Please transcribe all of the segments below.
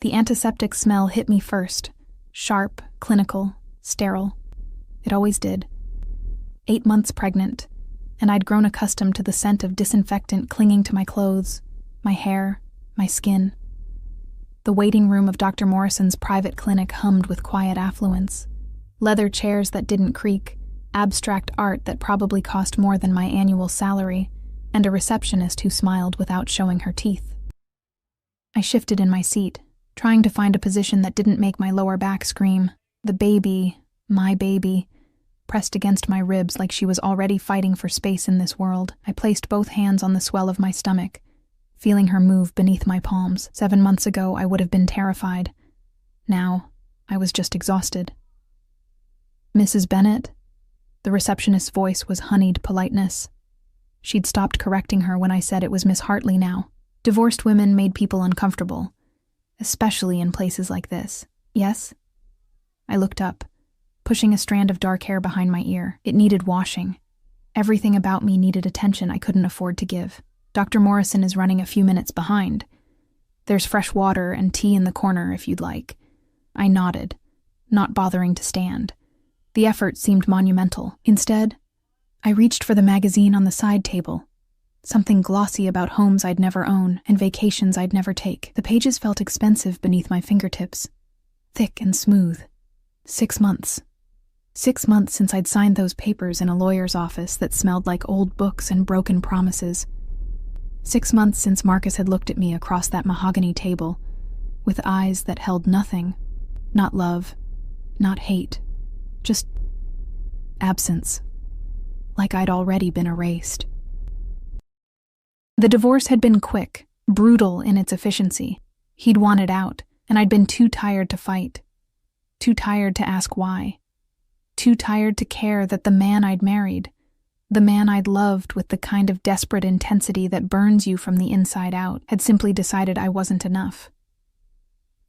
The antiseptic smell hit me first. Sharp, clinical, sterile. It always did. 8 months pregnant, and I'd grown accustomed to the scent of disinfectant clinging to my clothes, my hair, my skin. The waiting room of Dr. Morrison's private clinic hummed with quiet affluence. Leather chairs that didn't creak, abstract art that probably cost more than my annual salary, and a receptionist who smiled without showing her teeth. I shifted in my seat, trying to find a position that didn't make my lower back scream. The baby, my baby, pressed against my ribs like she was already fighting for space in this world. I placed both hands on the swell of my stomach, feeling her move beneath my palms. 7 months ago, I would have been terrified. Now, I was just exhausted. Mrs. Bennett? The receptionist's voice was honeyed politeness. She'd stopped correcting her when I said it was Miss Hartley now. Divorced women made people uncomfortable, especially in places like this. Yes? I looked up, pushing a strand of dark hair behind my ear. It needed washing. Everything about me needed attention I couldn't afford to give. Dr. Morrison is running a few minutes behind. There's fresh water and tea in the corner if you'd like. I nodded, not bothering to stand. The effort seemed monumental. Instead, I reached for the magazine on the side table, something glossy about homes I'd never own and vacations I'd never take. The pages felt expensive beneath my fingertips, thick and smooth. 6 months. 6 months since I'd signed those papers in a lawyer's office that smelled like old books and broken promises. 6 months since Marcus had looked at me across that mahogany table, with eyes that held nothing, not love, not hate, just absence, like I'd already been erased. The divorce had been quick, brutal in its efficiency. He'd wanted out, and I'd been too tired to fight, too tired to ask why, too tired to care that the man I'd married, the man I'd loved with the kind of desperate intensity that burns you from the inside out, had simply decided I wasn't enough.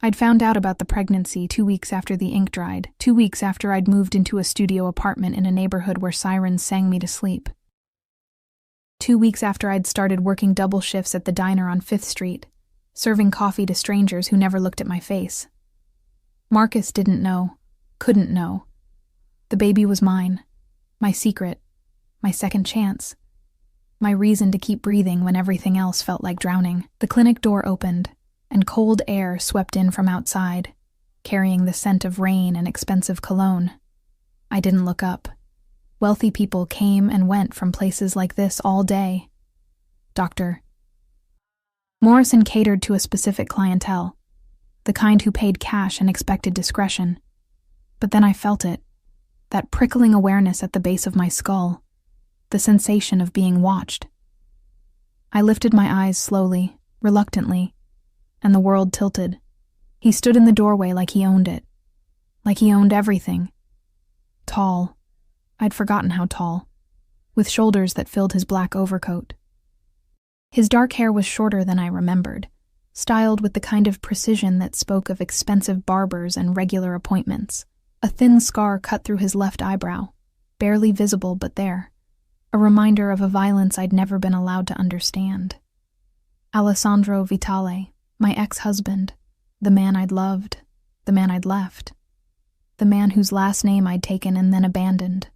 I'd found out about the pregnancy 2 weeks after the ink dried, 2 weeks after I'd moved into a studio apartment in a neighborhood where sirens sang me to sleep. 2 weeks after I'd started working double shifts at the diner on 5th Street, serving coffee to strangers who never looked at my face. Marcus didn't know, couldn't know. The baby was mine, my secret, my second chance, my reason to keep breathing when everything else felt like drowning. The clinic door opened, and cold air swept in from outside, carrying the scent of rain and expensive cologne. I didn't look up. Wealthy people came and went from places like this all day. Dr. Morrison catered to a specific clientele, the kind who paid cash and expected discretion. But then I felt it, that prickling awareness at the base of my skull, the sensation of being watched. I lifted my eyes slowly, reluctantly, and the world tilted. He stood in the doorway like he owned it, like he owned everything. Tall, I'd forgotten how tall, with shoulders that filled his black overcoat. His dark hair was shorter than I remembered, styled with the kind of precision that spoke of expensive barbers and regular appointments. A thin scar cut through his left eyebrow, barely visible but there, a reminder of a violence I'd never been allowed to understand. Alessandro Vitale, my ex-husband, the man I'd loved, the man I'd left, the man whose last name I'd taken and then abandoned,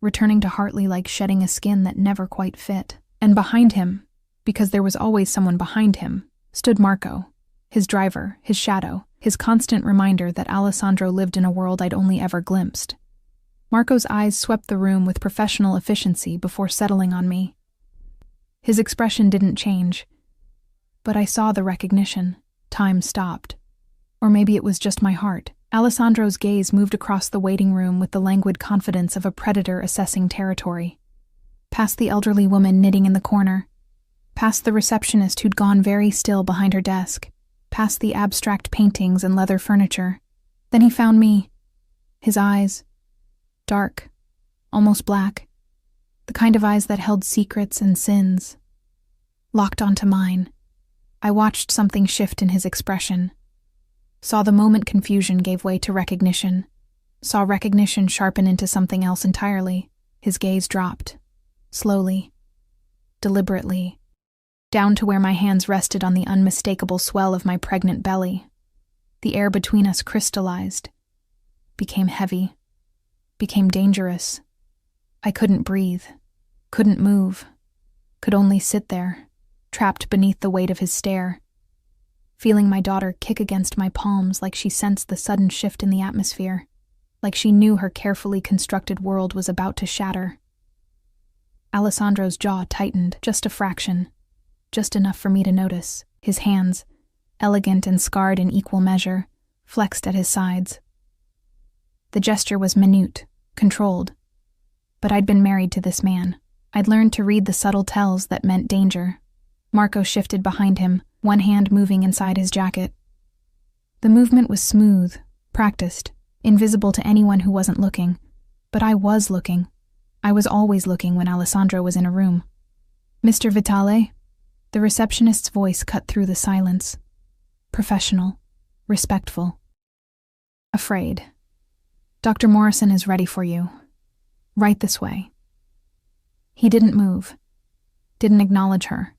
returning to Hartley like shedding a skin that never quite fit. And behind him, because there was always someone behind him, stood Marco, his driver, his shadow, his constant reminder that Alessandro lived in a world I'd only ever glimpsed. Marco's eyes swept the room with professional efficiency before settling on me. His expression didn't change, but I saw the recognition. Time stopped. Or maybe it was just my heart. Alessandro's gaze moved across the waiting room with the languid confidence of a predator assessing territory. Past the elderly woman knitting in the corner, past the receptionist who'd gone very still behind her desk, past the abstract paintings and leather furniture. Then he found me. His eyes, dark, almost black, the kind of eyes that held secrets and sins, locked onto mine. I watched something shift in his expression, saw the moment confusion gave way to recognition, saw recognition sharpen into something else entirely. His gaze dropped, slowly, deliberately, down to where my hands rested on the unmistakable swell of my pregnant belly. The air between us crystallized, became heavy, became dangerous. I couldn't breathe, couldn't move, could only sit there, trapped beneath the weight of his stare, feeling my daughter kick against my palms like she sensed the sudden shift in the atmosphere, like she knew her carefully constructed world was about to shatter. Alessandro's jaw tightened, just a fraction, just enough for me to notice. His hands, elegant and scarred in equal measure, flexed at his sides. The gesture was minute, controlled. But I'd been married to this man. I'd learned to read the subtle tells that meant danger. Marco shifted behind him, one hand moving inside his jacket. The movement was smooth, practiced, invisible to anyone who wasn't looking. But I was looking. I was always looking when Alessandro was in a room. "Mr. Vitale?" The receptionist's voice cut through the silence. Professional, respectful, afraid. "Dr. Morrison is ready for you. Right this way." He didn't move, didn't acknowledge her,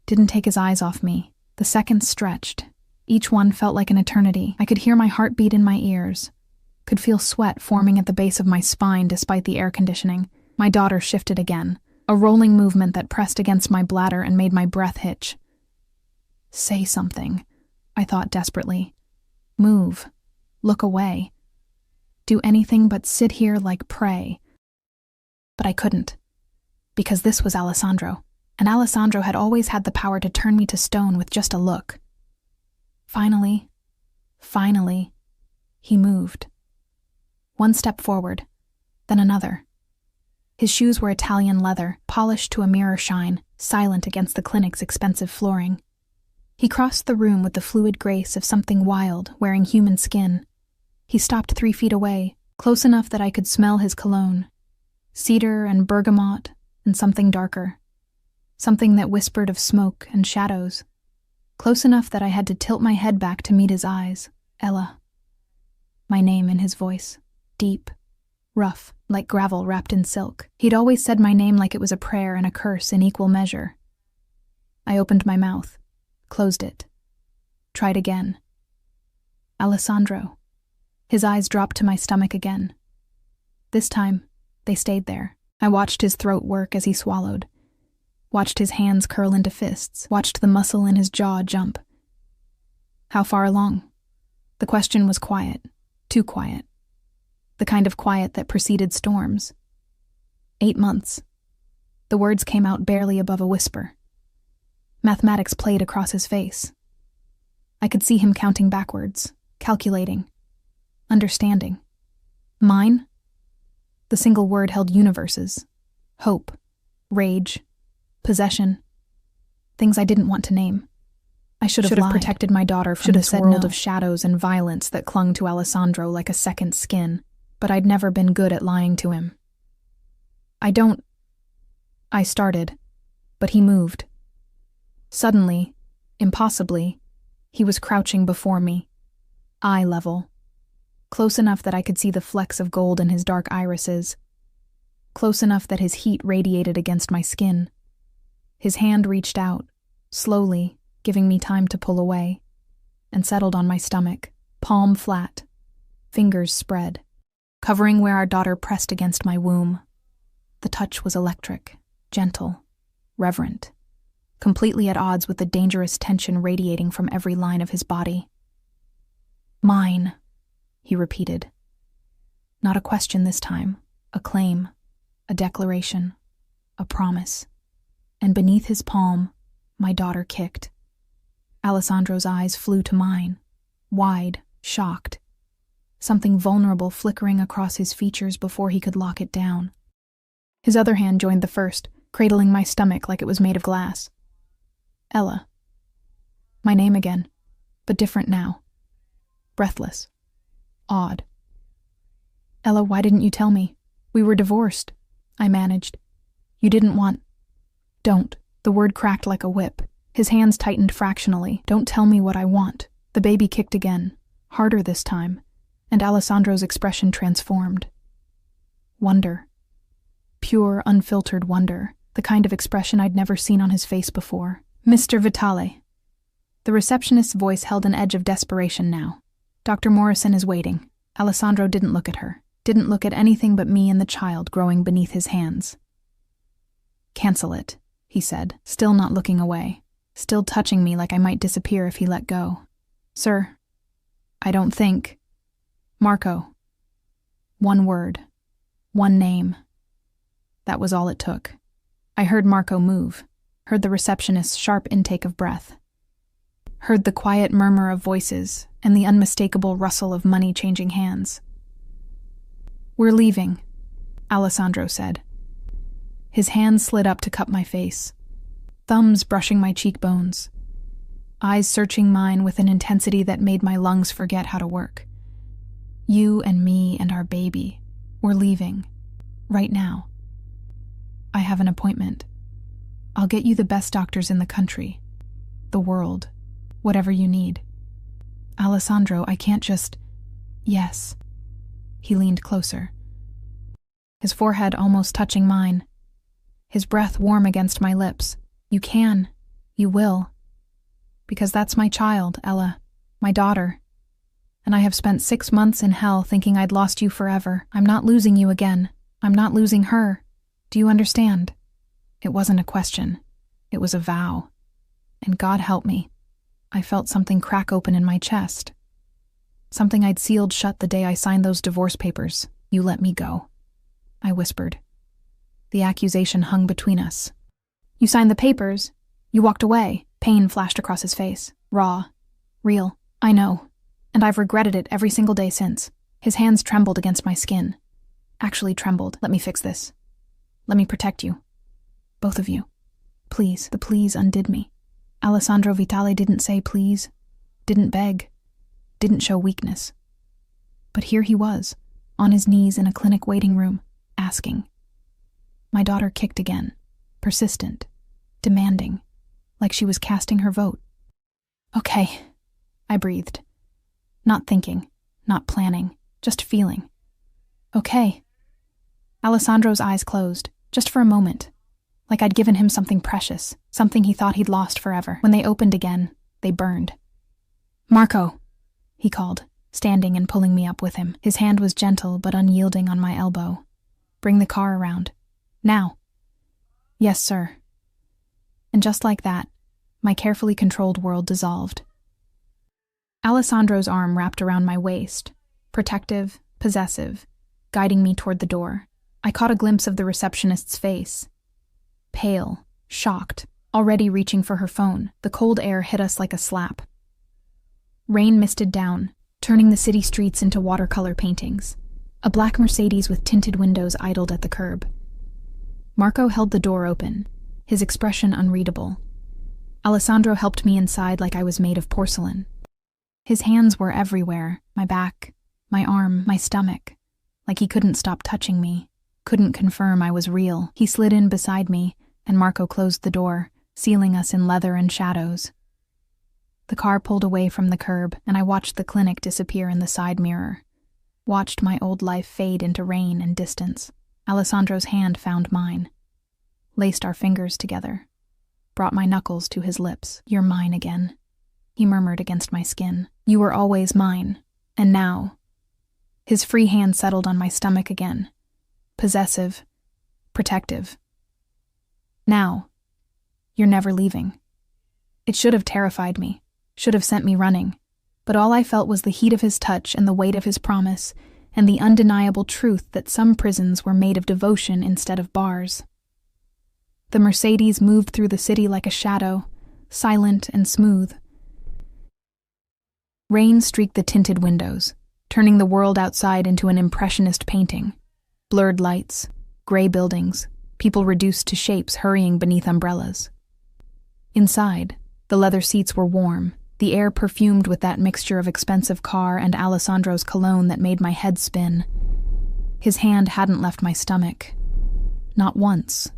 didn't take his eyes off me. The seconds stretched. Each one felt like an eternity. I could hear my heartbeat in my ears, could feel sweat forming at the base of my spine despite the air conditioning. My daughter shifted again, a rolling movement that pressed against my bladder and made my breath hitch. Say something, I thought desperately. Move. Look away. Do anything but sit here like prey. But I couldn't, because this was Alessandro, and Alessandro had always had the power to turn me to stone with just a look. Finally, he moved. One step forward, then another. His shoes were Italian leather, polished to a mirror shine, silent against the clinic's expensive flooring. He crossed the room with the fluid grace of something wild, wearing human skin. He stopped 3 feet away, close enough that I could smell his cologne. Cedar and bergamot and something darker. Something that whispered of smoke and shadows. Close enough that I had to tilt my head back to meet his eyes. Ella. My name in his voice. Deep. Rough, like gravel wrapped in silk. He'd always said my name like it was a prayer and a curse in equal measure. I opened my mouth, closed it, tried again. Alessandro. His eyes dropped to my stomach again. This time, they stayed there. I watched his throat work as he swallowed, watched his hands curl into fists, watched the muscle in his jaw jump. How far along? The question was quiet, too quiet. The kind of quiet that preceded storms. 8 months. The words came out barely above a whisper. Mathematics played across his face. I could see him counting backwards, calculating, understanding. Mine? The single word held universes. Hope, rage, possession. Things I didn't want to name. I should have protected my daughter from this world of shadows and violence that clung to Alessandro like a second skin. But I'd never been good at lying to him. I started, but he moved. Suddenly, impossibly, he was crouching before me, eye level, close enough that I could see the flecks of gold in his dark irises, close enough that his heat radiated against my skin. His hand reached out, slowly, giving me time to pull away, and settled on my stomach, palm flat, fingers spread, covering where our daughter pressed against my womb. The touch was electric, gentle, reverent, completely at odds with the dangerous tension radiating from every line of his body. "Mine," he repeated. Not a question this time, a claim, a declaration, a promise. And beneath his palm, my daughter kicked. Alessandro's eyes flew to mine, wide, shocked. Something vulnerable flickering across his features before he could lock it down. His other hand joined the first, cradling my stomach like it was made of glass. Ella. My name again, but different now. Breathless. Awed. "Ella, why didn't you tell me? We were divorced," I managed. "You didn't want—" "Don't." The word cracked like a whip. His hands tightened fractionally. "Don't tell me what I want." The baby kicked again, harder this time, and Alessandro's expression transformed. Wonder. Pure, unfiltered wonder, the kind of expression I'd never seen on his face before. "Mr. Vitale." The receptionist's voice held an edge of desperation now. Dr. Morrison is waiting. Alessandro didn't look at her, didn't look at anything but me and the child growing beneath his hands. Cancel it, he said, still not looking away, still touching me like I might disappear if he let go. Sir, I don't think. Marco. One word. One name. That was all it took. I heard Marco move, heard the receptionist's sharp intake of breath, heard the quiet murmur of voices and the unmistakable rustle of money changing hands. We're leaving, Alessandro said. His hand slid up to cup my face, thumbs brushing my cheekbones, eyes searching mine with an intensity that made my lungs forget how to work. You and me and our baby, we're leaving, right now. I have an appointment. I'll get you the best doctors in the country, the world, whatever you need. Alessandro, I can't just... Yes. He leaned closer, his forehead almost touching mine, his breath warm against my lips. You can. You will. Because that's my child, Ella, my daughter. And I have spent 6 months in hell thinking I'd lost you forever. I'm not losing you again. I'm not losing her. Do you understand? It wasn't a question. It was a vow. And God help me. I felt something crack open in my chest. Something I'd sealed shut the day I signed those divorce papers. You let me go. I whispered. The accusation hung between us. You signed the papers. You walked away. Pain flashed across his face. Raw. Real. I know. And I've regretted it every single day since. His hands trembled against my skin. Actually trembled. Let me fix this. Let me protect you. Both of you. Please. The please undid me. Alessandro Vitale didn't say please, didn't beg, didn't show weakness. But here he was, on his knees in a clinic waiting room, asking. My daughter kicked again, persistent, demanding, like she was casting her vote. Okay, I breathed. Not thinking, not planning, just feeling. Okay. Alessandro's eyes closed, just for a moment, like I'd given him something precious, something he thought he'd lost forever. When they opened again, they burned. Marco, he called, standing and pulling me up with him. His hand was gentle but unyielding on my elbow. Bring the car around. Now. Yes, sir. And just like that, my carefully controlled world dissolved. Alessandro's arm wrapped around my waist, protective, possessive, guiding me toward the door. I caught a glimpse of the receptionist's face. Pale, shocked, already reaching for her phone. The cold air hit us like a slap. Rain misted down, turning the city streets into watercolor paintings. A black Mercedes with tinted windows idled at the curb. Marco held the door open, his expression unreadable. Alessandro helped me inside like I was made of porcelain. His hands were everywhere, my back, my arm, my stomach, like he couldn't stop touching me, couldn't confirm I was real. He slid in beside me, and Marco closed the door, sealing us in leather and shadows. The car pulled away from the curb, and I watched the clinic disappear in the side mirror, watched my old life fade into rain and distance. Alessandro's hand found mine, laced our fingers together, brought my knuckles to his lips. You're mine again, he murmured against my skin. You were always mine, and now... His free hand settled on my stomach again, possessive, protective. Now, you're never leaving. It should have terrified me, should have sent me running, but all I felt was the heat of his touch and the weight of his promise, and the undeniable truth that some prisons were made of devotion instead of bars. The Mercedes moved through the city like a shadow, silent and smooth. Rain streaked the tinted windows, turning the world outside into an impressionist painting. Blurred lights, gray buildings, people reduced to shapes hurrying beneath umbrellas. Inside, the leather seats were warm, the air perfumed with that mixture of expensive car and Alessandro's cologne that made my head spin. His hand hadn't left my stomach. Not once.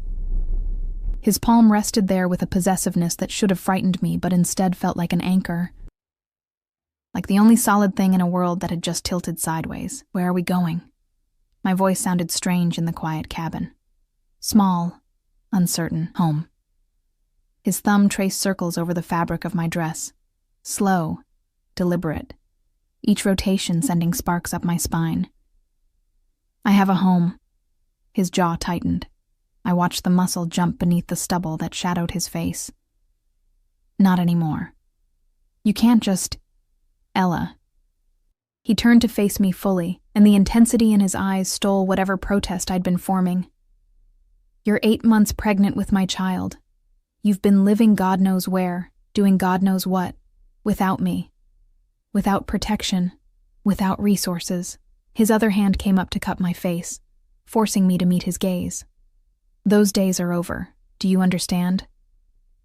His palm rested there with a possessiveness that should have frightened me, but instead felt like an anchor. Like the only solid thing in a world that had just tilted sideways. Where are we going? My voice sounded strange in the quiet cabin. Small, uncertain, home. His thumb traced circles over the fabric of my dress. Slow, deliberate. each rotation sending sparks up my spine. I have a home. His jaw tightened. I watched the muscle jump beneath the stubble that shadowed his face. Not anymore. You can't just... Ella. He turned to face me fully, and the intensity in his eyes stole whatever protest I'd been forming. You're 8 months pregnant with my child. You've been living God knows where, doing God knows what, without me. Without protection, without resources. His other hand came up to cup my face, forcing me to meet his gaze. Those days are over. Do you understand?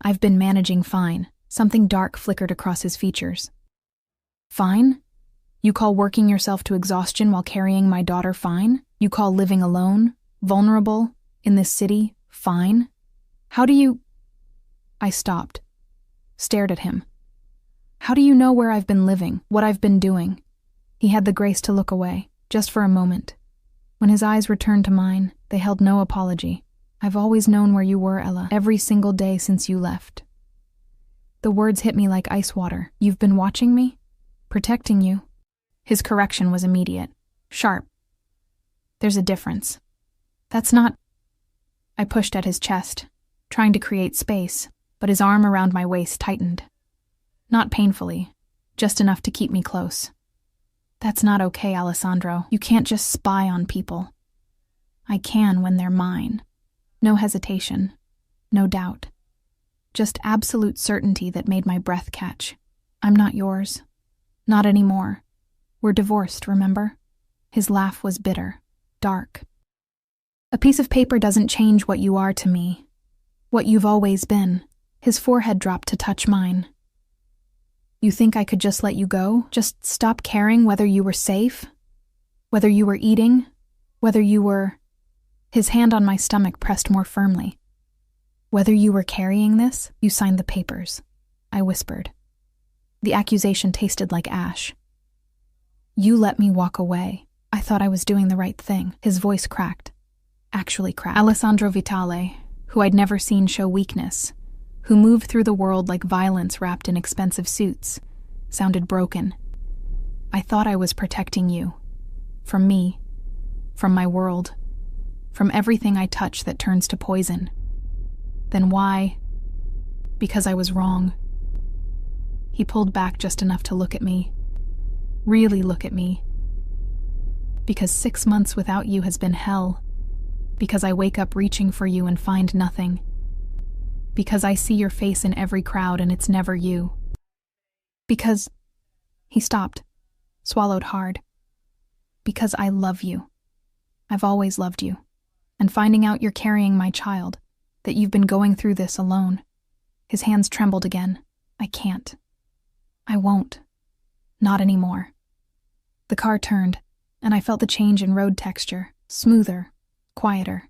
I've been managing fine. Something dark flickered across his features. Fine? You call working yourself to exhaustion while carrying my daughter fine? You call living alone, vulnerable, in this city, fine? How do you... I stopped, stared at him. How do you know where I've been living, what I've been doing? He had the grace to look away, just for a moment. When his eyes returned to mine, they held no apology. I've always known where you were, Ella, every single day since you left. The words hit me like ice water. You've been watching me? Protecting you. His correction was immediate, sharp. There's a difference. That's not... I pushed at his chest, trying to create space, but his arm around my waist tightened. Not painfully, just enough to keep me close. That's not okay, Alessandro. You can't just spy on people. I can when they're mine. No hesitation, no doubt. Just absolute certainty that made my breath catch. I'm not yours. Not anymore. We're divorced, remember? His laugh was bitter, dark. A piece of paper doesn't change what you are to me. What you've always been. His forehead dropped to touch mine. You think I could just let you go? Just stop caring whether you were safe? Whether you were eating? Whether you were... His hand on my stomach pressed more firmly. Whether you were carrying this? You signed the papers, I whispered. The accusation tasted like ash. You let me walk away. I thought I was doing the right thing. His voice cracked. Actually cracked. Alessandro Vitale, who I'd never seen show weakness, who moved through the world like violence wrapped in expensive suits, sounded broken. I thought I was protecting you. From me. From my world. From everything I touch that turns to poison. Then why? Because I was wrong. He pulled back just enough to look at me. Really look at me. Because 6 months without you has been hell. Because I wake up reaching for you and find nothing. Because I see your face in every crowd and it's never you. Because... He stopped, swallowed hard. Because I love you. I've always loved you. And finding out you're carrying my child, that you've been going through this alone. His hands trembled again. I can't. I won't. Not anymore. The car turned, and I felt the change in road texture, smoother, quieter.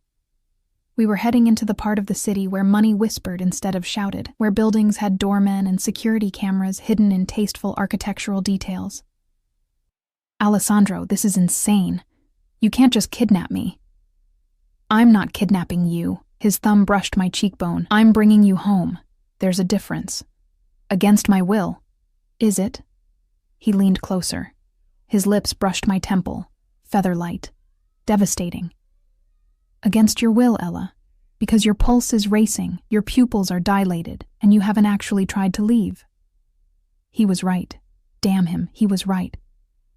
We were heading into the part of the city where money whispered instead of shouted, where buildings had doormen and security cameras hidden in tasteful architectural details. Alessandro, this is insane. You can't just kidnap me. I'm not kidnapping you. His thumb brushed my cheekbone. I'm bringing you home. There's a difference. Against my will. Is it? He leaned closer. His lips brushed my temple, feather-light, devastating. Against your will, Ella, because your pulse is racing, your pupils are dilated, and you haven't actually tried to leave. He was right. Damn him, he was right.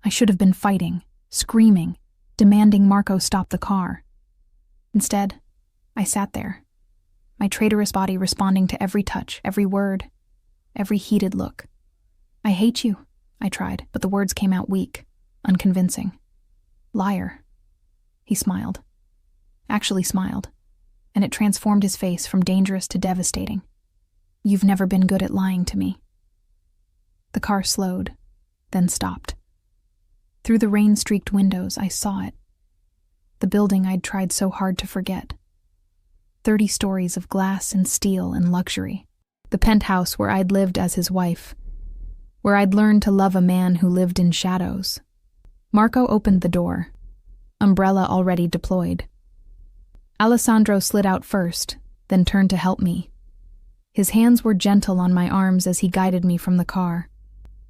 I should have been fighting, screaming, demanding Marco stop the car. Instead, I sat there, my traitorous body responding to every touch, every word, every heated look. I hate you, I tried, but the words came out weak, unconvincing. Liar. He smiled. Actually smiled, and it transformed his face from dangerous to devastating. You've never been good at lying to me. The car slowed, then stopped. Through the rain-streaked windows, I saw it. The building I'd tried so hard to forget. 30 stories of glass and steel and luxury. The penthouse where I'd lived as his wife. Where I'd learned to love a man who lived in shadows. Marco opened the door, umbrella already deployed. Alessandro slid out first, then turned to help me. His hands were gentle on my arms as he guided me from the car.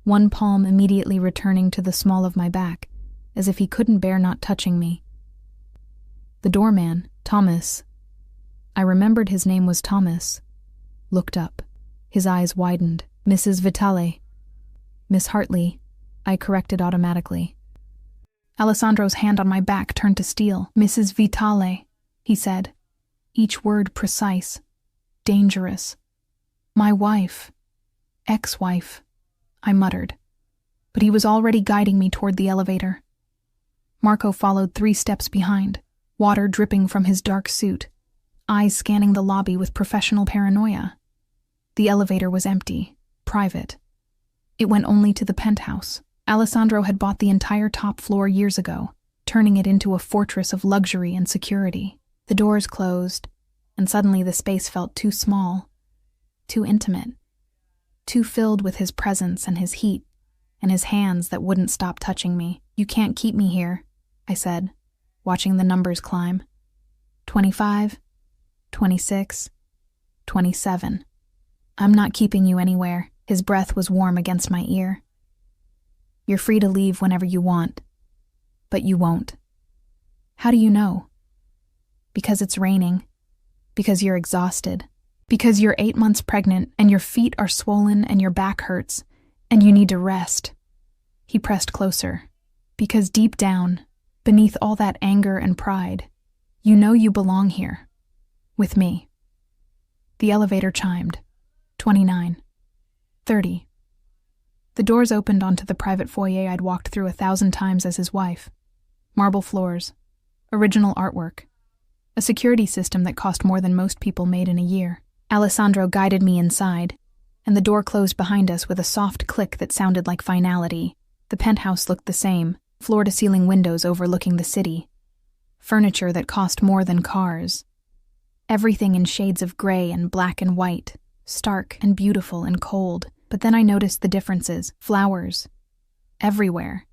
one palm immediately returning to the small of my back, as if he couldn't bear not touching me. The doorman, Thomas, I remembered his name was Thomas, looked up. His eyes widened. Mrs. Vitale. Miss Hartley, I corrected automatically. Alessandro's hand on my back turned to steel. Mrs. Vitale, he said, each word precise, dangerous. My wife, ex-wife, I muttered, but he was already guiding me toward the elevator. Marco followed 3 steps behind, water dripping from his dark suit, eyes scanning the lobby with professional paranoia. The elevator was empty, private. It went only to the penthouse. Alessandro had bought the entire top floor years ago, turning it into a fortress of luxury and security. The doors closed, and suddenly the space felt too small, too intimate, too filled with his presence and his heat, and his hands that wouldn't stop touching me. You can't keep me here, I said, watching the numbers climb. 25, 26, 27. I'm not keeping you anywhere. His breath was warm against my ear. You're free to leave whenever you want, but you won't. How do you know? Because it's raining, because you're exhausted, because you're 8 months pregnant and your feet are swollen and your back hurts and you need to rest. He pressed closer, because deep down, beneath all that anger and pride, you know you belong here, with me. The elevator chimed. 29. 30. The doors opened onto the private foyer I'd walked through 1,000 times as his wife. Marble floors, original artwork, a security system that cost more than most people made in a year. Alessandro guided me inside, and the door closed behind us with a soft click that sounded like finality. The penthouse looked the same, floor-to-ceiling windows overlooking the city. Furniture that cost more than cars. Everything in shades of gray and black and white, stark and beautiful and cold. But then I noticed the differences. Flowers. Everywhere.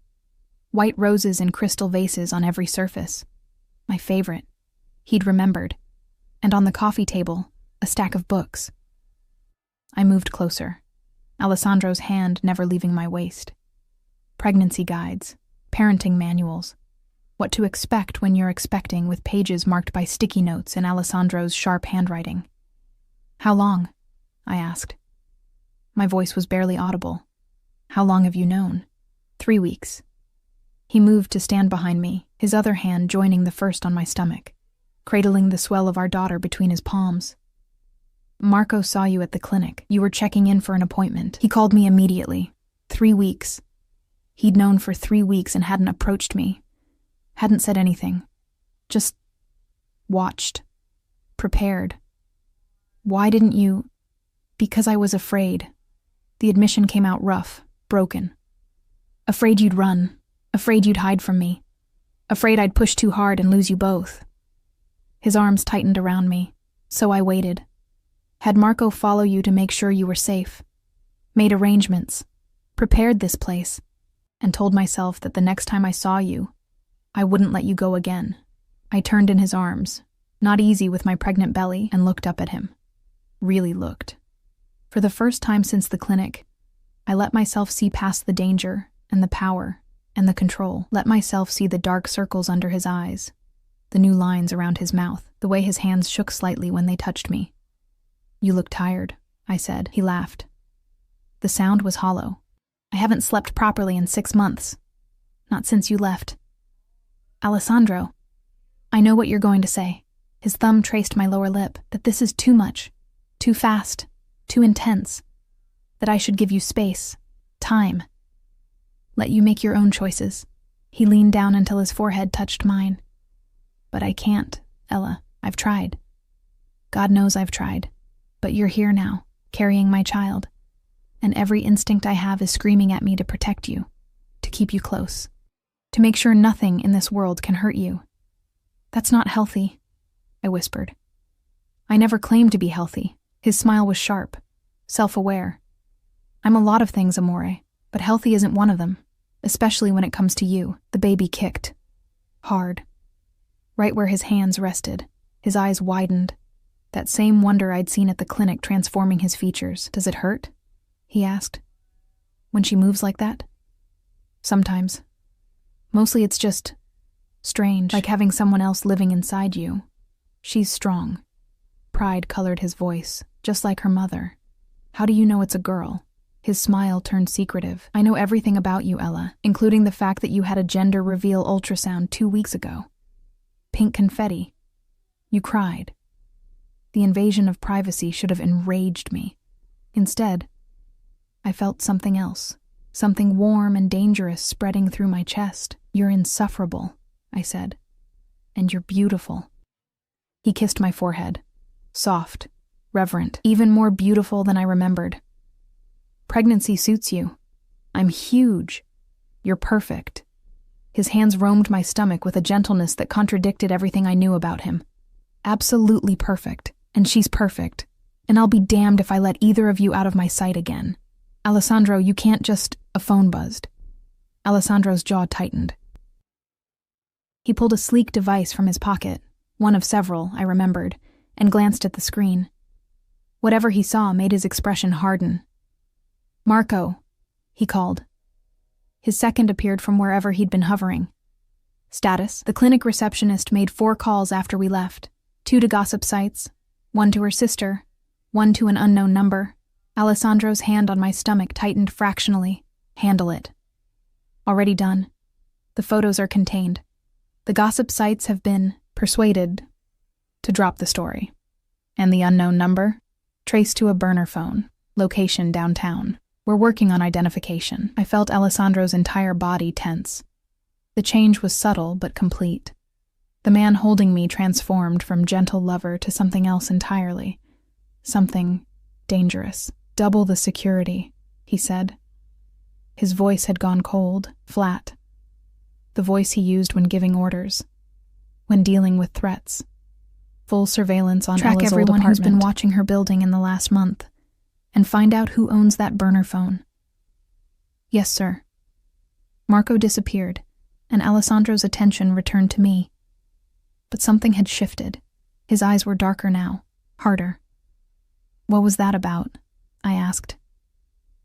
White roses in crystal vases on every surface. My favorite. He'd remembered. And on the coffee table, a stack of books. I moved closer, Alessandro's hand never leaving my waist. Pregnancy guides, parenting manuals, what to expect when you're expecting, with pages marked by sticky notes in Alessandro's sharp handwriting. How long? I asked. My voice was barely audible. How long have you known? 3 weeks. He moved to stand behind me, his other hand joining the first on my stomach, cradling the swell of our daughter between his palms. Marco saw you at the clinic. You were checking in for an appointment. He called me immediately. 3 weeks. He'd known for 3 weeks and hadn't approached me. Hadn't said anything. Just watched. Prepared. Why didn't you? Because I was afraid. The admission came out rough, broken. Afraid you'd run. Afraid you'd hide from me. Afraid I'd push too hard and lose you both. His arms tightened around me, so I waited. Had Marco follow you to make sure you were safe. Made arrangements. Prepared this place. And told myself that the next time I saw you, I wouldn't let you go again. I turned in his arms, not easy with my pregnant belly, and looked up at him. Really looked. For the first time since the clinic, I let myself see past the danger and the power and the control. Let myself see the dark circles under his eyes, the new lines around his mouth, the way his hands shook slightly when they touched me. You look tired, I said. He laughed. The sound was hollow. I haven't slept properly in 6 months. Not since you left. Alessandro, I know what you're going to say. His thumb traced my lower lip, that this is too much, too fast, too intense, that I should give you space, time. Let you make your own choices. He leaned down until his forehead touched mine. But I can't, Ella. I've tried. God knows I've tried. But you're here now, carrying my child. And every instinct I have is screaming at me to protect you, to keep you close, to make sure nothing in this world can hurt you. That's not healthy, I whispered. I never claimed to be healthy. His smile was sharp, self-aware. I'm a lot of things, Amore, but healthy isn't one of them, especially when it comes to you. The baby kicked. Hard. Right where his hands rested, his eyes widened. That same wonder I'd seen at the clinic transforming his features. Does it hurt? He asked. when she moves like that? Sometimes. Mostly it's just strange, like having someone else living inside you. She's strong. Pride colored his voice, just like her mother. How do you know it's a girl? His smile turned secretive. I know everything about you, Ella, including the fact that you had a gender reveal ultrasound 2 weeks ago. Pink confetti. You cried. The invasion of privacy should have enraged me. Instead, I felt something else. Something warm and dangerous spreading through my chest. You're insufferable, I said. And you're beautiful. He kissed my forehead. Soft, reverent, even more beautiful than I remembered. Pregnancy suits you. I'm huge. You're perfect. His hands roamed my stomach with a gentleness that contradicted everything I knew about him. Absolutely perfect. And she's perfect. And I'll be damned if I let either of you out of my sight again. Alessandro, you can't just... A phone buzzed. Alessandro's jaw tightened. He pulled a sleek device from his pocket, one of several, I remembered, and glanced at the screen. Whatever he saw made his expression harden. Marco, he called. His second appeared from wherever he'd been hovering. Status: the clinic receptionist made 4 calls after we left. 2 to gossip sites, 1 to her sister, 1 to an unknown number. Alessandro's hand on my stomach tightened fractionally. Handle it. Already done. The photos are contained. The gossip sites have been persuaded to drop the story. And the unknown number? Traced to a burner phone. Location downtown. We're working on identification. I felt Alessandro's entire body tense. The change was subtle but complete. The man holding me transformed from gentle lover to something else entirely. Something dangerous. Double the security, he said. His voice had gone cold, flat. The voice he used when giving orders, when dealing with threats. Full surveillance on Ella's old apartment. Track everyone who's been watching her building in the last month, and find out who owns that burner phone. Yes, sir. Marco disappeared, and Alessandro's attention returned to me. But something had shifted. His eyes were darker now, harder. What was that about? I asked.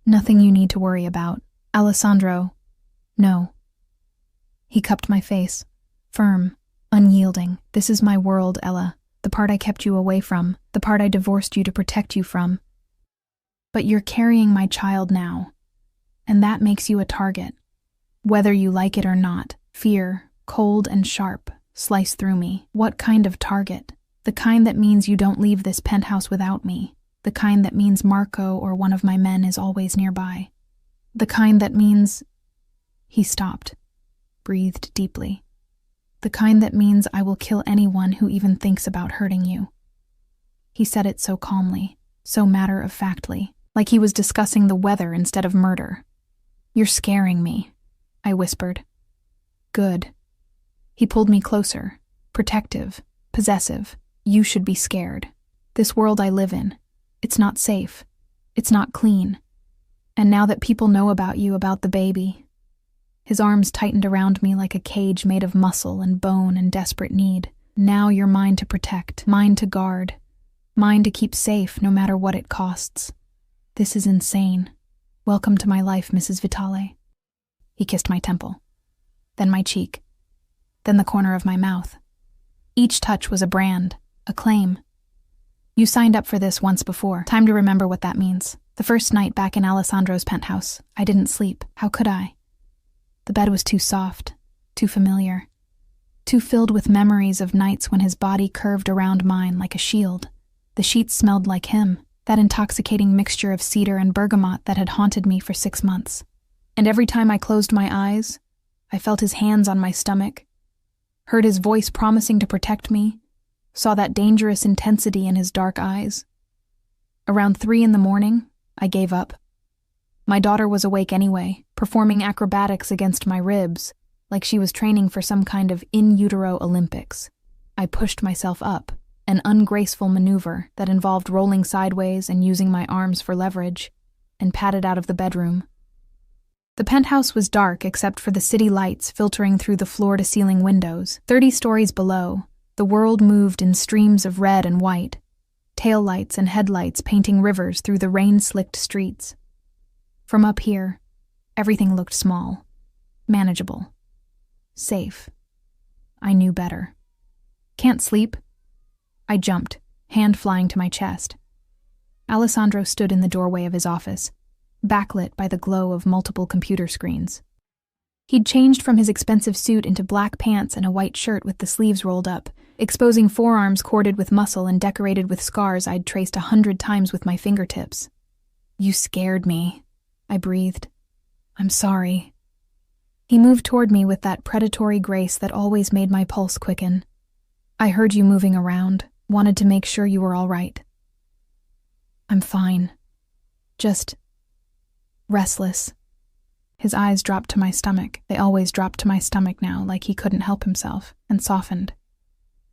Nothing you need to worry about. Alessandro, no. He cupped my face, firm, unyielding. This is my world, Ella, the part I kept you away from, the part I divorced you to protect you from. But you're carrying my child now, and that makes you a target. Whether you like it or not, fear, cold and sharp, slice through me. What kind of target? The kind that means you don't leave this penthouse without me. The kind that means Marco or one of my men is always nearby. The kind that means... He stopped, breathed deeply. The kind that means I will kill anyone who even thinks about hurting you. He said it so calmly, so matter-of-factly, like he was discussing the weather instead of murder. You're scaring me, I whispered. Good. He pulled me closer, protective, possessive. You should be scared. This world I live in, it's not safe. It's not clean. And now that people know about you, about the baby... His arms tightened around me like a cage made of muscle and bone and desperate need. Now you're mine to protect, mine to guard, mine to keep safe no matter what it costs. This is insane. Welcome to my life, Mrs. Vitale. He kissed my temple, then my cheek, then the corner of my mouth. Each touch was a brand, a claim. You signed up for this once before. Time to remember what that means. The first night back in Alessandro's penthouse, I didn't sleep. How could I? The bed was too soft, too familiar, too filled with memories of nights when his body curved around mine like a shield. The sheets smelled like him, that intoxicating mixture of cedar and bergamot that had haunted me for 6 months. And every time I closed my eyes, I felt his hands on my stomach, heard his voice promising to protect me, saw that dangerous intensity in his dark eyes. Around 3 a.m, I gave up. My daughter was awake anyway, performing acrobatics against my ribs, like she was training for some kind of in utero Olympics. I pushed myself up, an ungraceful maneuver that involved rolling sideways and using my arms for leverage, and padded out of the bedroom. The penthouse was dark except for the city lights filtering through the floor-to-ceiling windows. 30 stories below, the world moved in streams of red and white, taillights and headlights painting rivers through the rain-slicked streets. From up here, Everything looked small, manageable, safe. I knew better. Can't sleep? I jumped, hand flying to my chest. Alessandro stood in the doorway of his office, backlit by the glow of multiple computer screens. He'd changed from his expensive suit into black pants and a white shirt with the sleeves rolled up, exposing forearms corded with muscle and decorated with scars I'd traced 100 times with my fingertips. "You scared me," I breathed. "I'm sorry." He moved toward me with that predatory grace that always made my pulse quicken. "I heard you moving around, wanted to make sure you were all right." "I'm fine. Just restless." His eyes dropped to my stomach. They always dropped to my stomach now, like he couldn't help himself, and softened.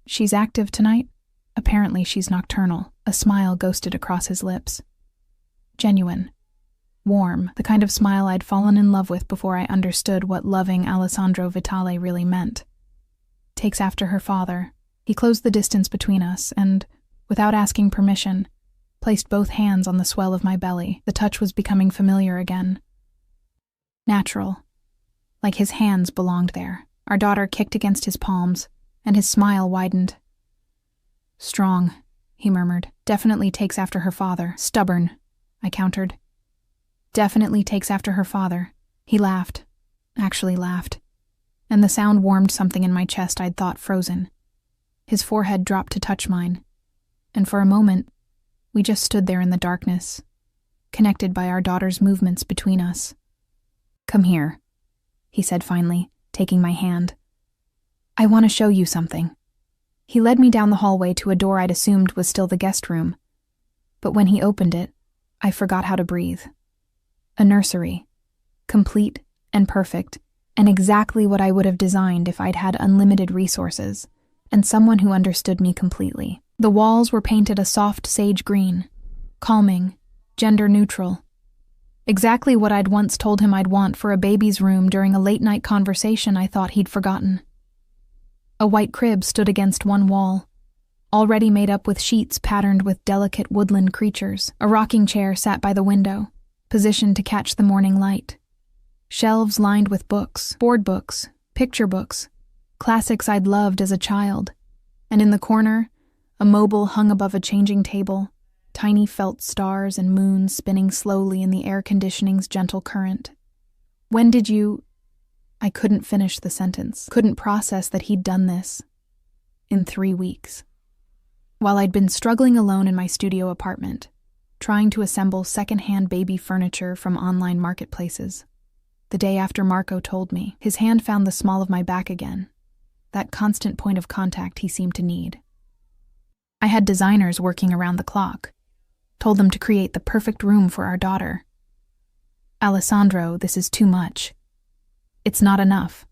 "She's active tonight?" "Apparently she's nocturnal." A smile ghosted across his lips. Genuine. Warm, the kind of smile I'd fallen in love with before I understood what loving Alessandro Vitale really meant. "Takes after her father." He closed the distance between us and, without asking permission, placed both hands on the swell of my belly. The touch was becoming familiar again. Natural. Like his hands belonged there. Our daughter kicked against his palms, and his smile widened. "Strong," he murmured. "Definitely takes after her father." "Stubborn," I countered. "Definitely takes after her father." He laughed. Actually laughed. And the sound warmed something in my chest I'd thought frozen. His forehead dropped to touch mine. And for a moment, we just stood there in the darkness, connected by our daughter's movements between us. "Come here," he said finally, taking my hand. "I want to show you something." He led me down the hallway to a door I'd assumed was still the guest room. But when he opened it, I forgot how to breathe. A nursery. Complete and perfect, and exactly what I would have designed if I'd had unlimited resources, and someone who understood me completely. The walls were painted a soft sage green, calming, gender-neutral. Exactly what I'd once told him I'd want for a baby's room during a late-night conversation I thought he'd forgotten. A white crib stood against one wall, already made up with sheets patterned with delicate woodland creatures. A rocking chair sat by the window, positioned to catch the morning light. Shelves lined with books, board books, picture books, classics I'd loved as a child. And in the corner, a mobile hung above a changing table, tiny felt stars and moons spinning slowly in the air conditioning's gentle current. "When did you—" I couldn't finish the sentence, couldn't process that he'd done this. In 3 weeks. While I'd been struggling alone in my studio apartment, trying to assemble second-hand baby furniture from online marketplaces. The day after Marco told me, his hand found the small of my back again, that constant point of contact he seemed to need. I had designers working around the clock, told them to create the perfect room for our daughter. "Alessandro, this is too much. It's not enough."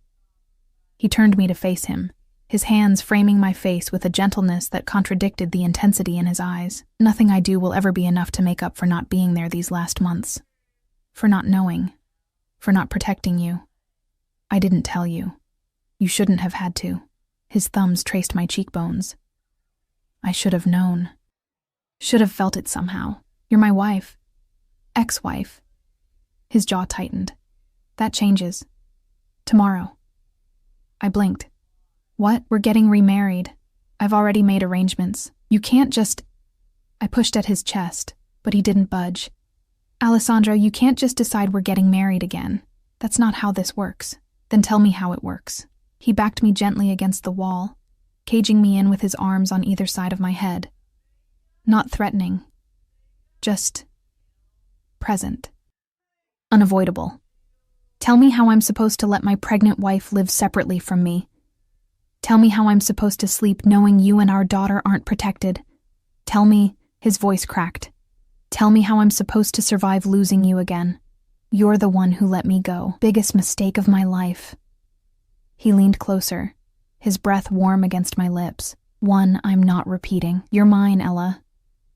He turned me to face him, his hands framing my face with a gentleness that contradicted the intensity in his eyes. "Nothing I do will ever be enough to make up for not being there these last months. For not knowing. For not protecting you. I didn't tell you. You shouldn't have had to." His thumbs traced my cheekbones. "I should have known. Should have felt it somehow. You're my wife. Ex-wife." His jaw tightened. "That changes. Tomorrow." I blinked. "What? We're getting remarried. I've already made arrangements. You can't just—" I pushed at his chest, but he didn't budge. "Alessandro, you can't just decide we're getting married again. That's not how this works." "Then tell me how it works." He backed me gently against the wall, caging me in with his arms on either side of my head. Not threatening. Just present. Unavoidable. "Tell me how I'm supposed to let my pregnant wife live separately from me. Tell me how I'm supposed to sleep knowing you and our daughter aren't protected. Tell me," his voice cracked, "tell me how I'm supposed to survive losing you again. You're the one who let me go. Biggest mistake of my life." He leaned closer, his breath warm against my lips. "One I'm not repeating. You're mine, Ella.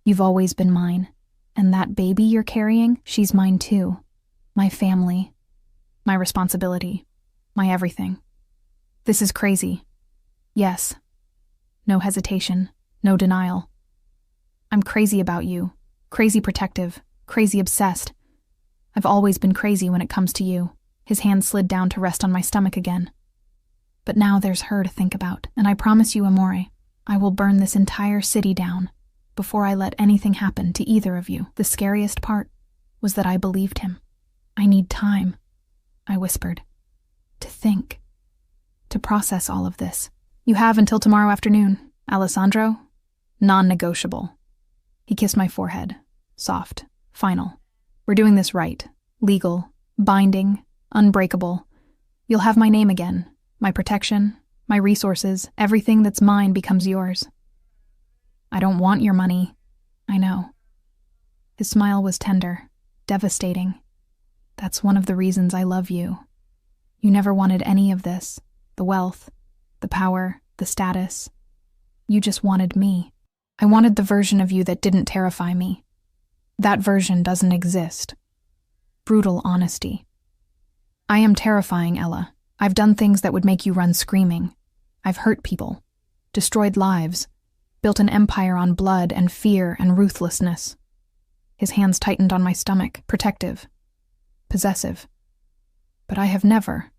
You've always been mine. And that baby you're carrying, she's mine too. My family. My responsibility. My everything. This is crazy. Yes." No hesitation. No denial. "I'm crazy about you. Crazy protective. Crazy obsessed. I've always been crazy when it comes to you." His hand slid down to rest on my stomach again. "But now there's her to think about, and I promise you, Amore, I will burn this entire city down before I let anything happen to either of you." The scariest part was that I believed him. "I need time," I whispered, "to think, to process all of this." "You have until tomorrow afternoon, Alessandro. Non-negotiable." He kissed my forehead, soft, final. "We're doing this right, legal, binding, unbreakable. You'll have my name again, my protection, my resources, everything that's mine becomes yours." "I don't want your money." "I know." His smile was tender, devastating. "That's one of the reasons I love you. You never wanted any of this, the wealth, the power, the status. You just wanted me. I wanted the version of you that didn't terrify me. That version doesn't exist." Brutal honesty. "I am terrifying, Ella. I've done things that would make you run screaming. I've hurt people, destroyed lives, built an empire on blood and fear and ruthlessness." His hands tightened on my stomach, protective, possessive. "But I have never,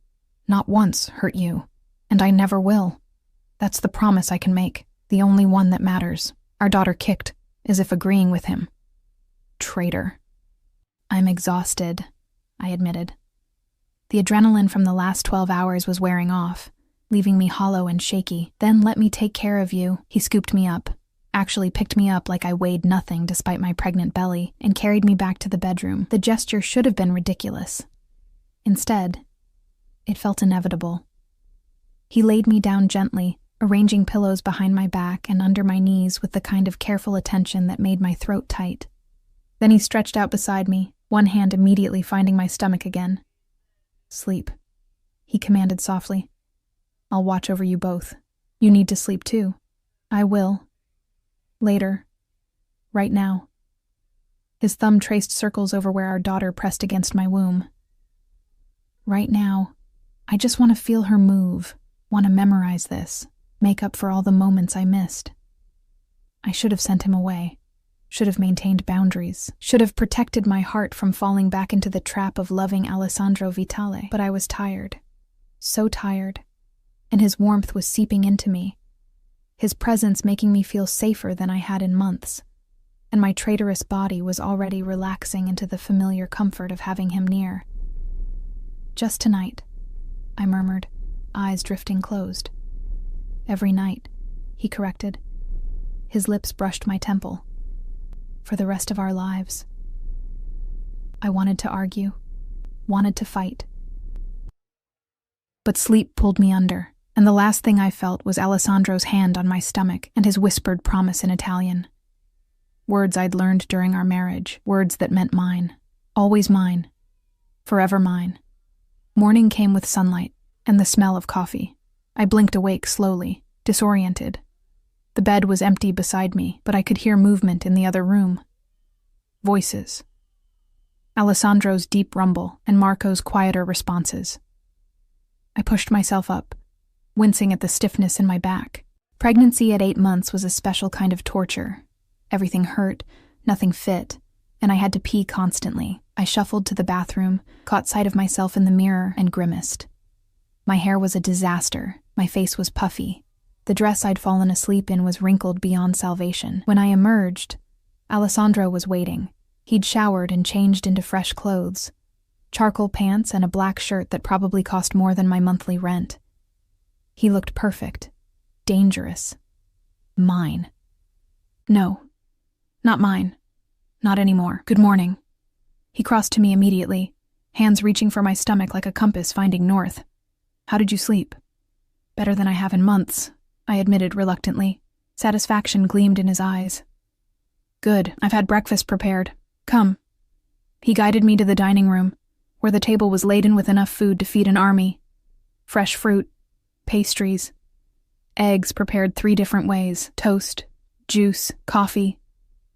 not once, hurt you, and I never will. That's the promise I can make, the only one that matters." Our daughter kicked, as if agreeing with him. Traitor. "I'm exhausted," I admitted. The adrenaline from the last 12 hours was wearing off, leaving me hollow and shaky. "Then let me take care of you." He scooped me up, actually picked me up like I weighed nothing despite my pregnant belly, and carried me back to the bedroom. The gesture should have been ridiculous. Instead, it felt inevitable. He laid me down gently, arranging pillows behind my back and under my knees with the kind of careful attention that made my throat tight. Then he stretched out beside me, one hand immediately finding my stomach again. "Sleep," he commanded softly. "I'll watch over you both. You need to sleep too." "I will. Later. Right now." His thumb traced circles over where our daughter pressed against my womb. "Right now, I just want to feel her move, want to memorize this, make up for all the moments I missed." I should have sent him away, should have maintained boundaries, should have protected my heart from falling back into the trap of loving Alessandro Vitale, but I was tired, so tired, and his warmth was seeping into me, his presence making me feel safer than I had in months, and my traitorous body was already relaxing into the familiar comfort of having him near. "Just tonight," I murmured, eyes drifting closed. "Every night," he corrected. His lips brushed my temple. "For the rest of our lives." I wanted to argue, wanted to fight. But sleep pulled me under, and the last thing I felt was Alessandro's hand on my stomach and his whispered promise in Italian. Words I'd learned during our marriage, words that meant mine, always mine, forever mine. Morning came with sunlight and the smell of coffee. I blinked awake slowly, disoriented. The bed was empty beside me, but I could hear movement in the other room. Voices. Alessandro's deep rumble and Marco's quieter responses. I pushed myself up, wincing at the stiffness in my back. Pregnancy at 8 months was a special kind of torture. Everything hurt, nothing fit, and I had to pee constantly. I shuffled to the bathroom, caught sight of myself in the mirror, and grimaced. My hair was a disaster. My face was puffy. The dress I'd fallen asleep in was wrinkled beyond salvation. When I emerged, Alessandro was waiting. He'd showered and changed into fresh clothes. Charcoal pants and a black shirt that probably cost more than my monthly rent. He looked perfect. Dangerous. Mine. No. Not mine. Not anymore. Good morning. He crossed to me immediately, hands reaching for my stomach like a compass finding north. How did you sleep? Better than I have in months, I admitted reluctantly. Satisfaction gleamed in his eyes. Good, I've had breakfast prepared. Come. He guided me to the dining room, where the table was laden with enough food to feed an army. Fresh fruit, pastries, eggs prepared 3 different ways, toast, juice, coffee,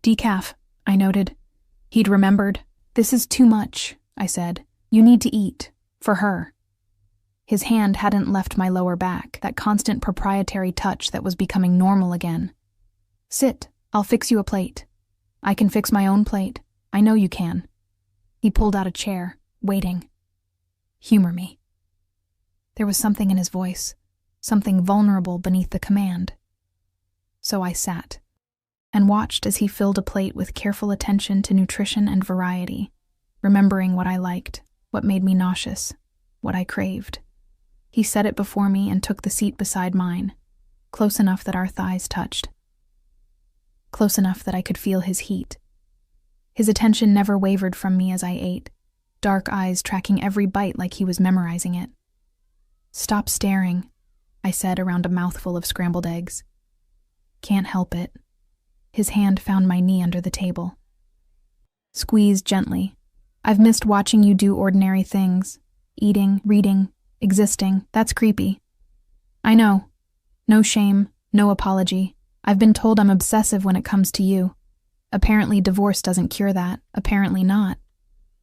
decaf, I noted. He'd remembered. This is too much, I said. You need to eat. For her. His hand hadn't left my lower back, that constant proprietary touch that was becoming normal again. Sit, I'll fix you a plate. I can fix my own plate. I know you can. He pulled out a chair, waiting. Humor me. There was something in his voice, something vulnerable beneath the command. So I sat and watched as he filled a plate with careful attention to nutrition and variety, remembering what I liked, what made me nauseous, what I craved. He set it before me and took the seat beside mine, close enough that our thighs touched, close enough that I could feel his heat. His attention never wavered from me as I ate, dark eyes tracking every bite like he was memorizing it. "Stop staring," I said around a mouthful of scrambled eggs. "Can't help it." His hand found my knee under the table. "Squeeze gently. I've missed watching you do ordinary things. Eating, reading, existing. That's creepy. I know. No shame, no apology. I've been told I'm obsessive when it comes to you. Apparently divorce doesn't cure that. Apparently not."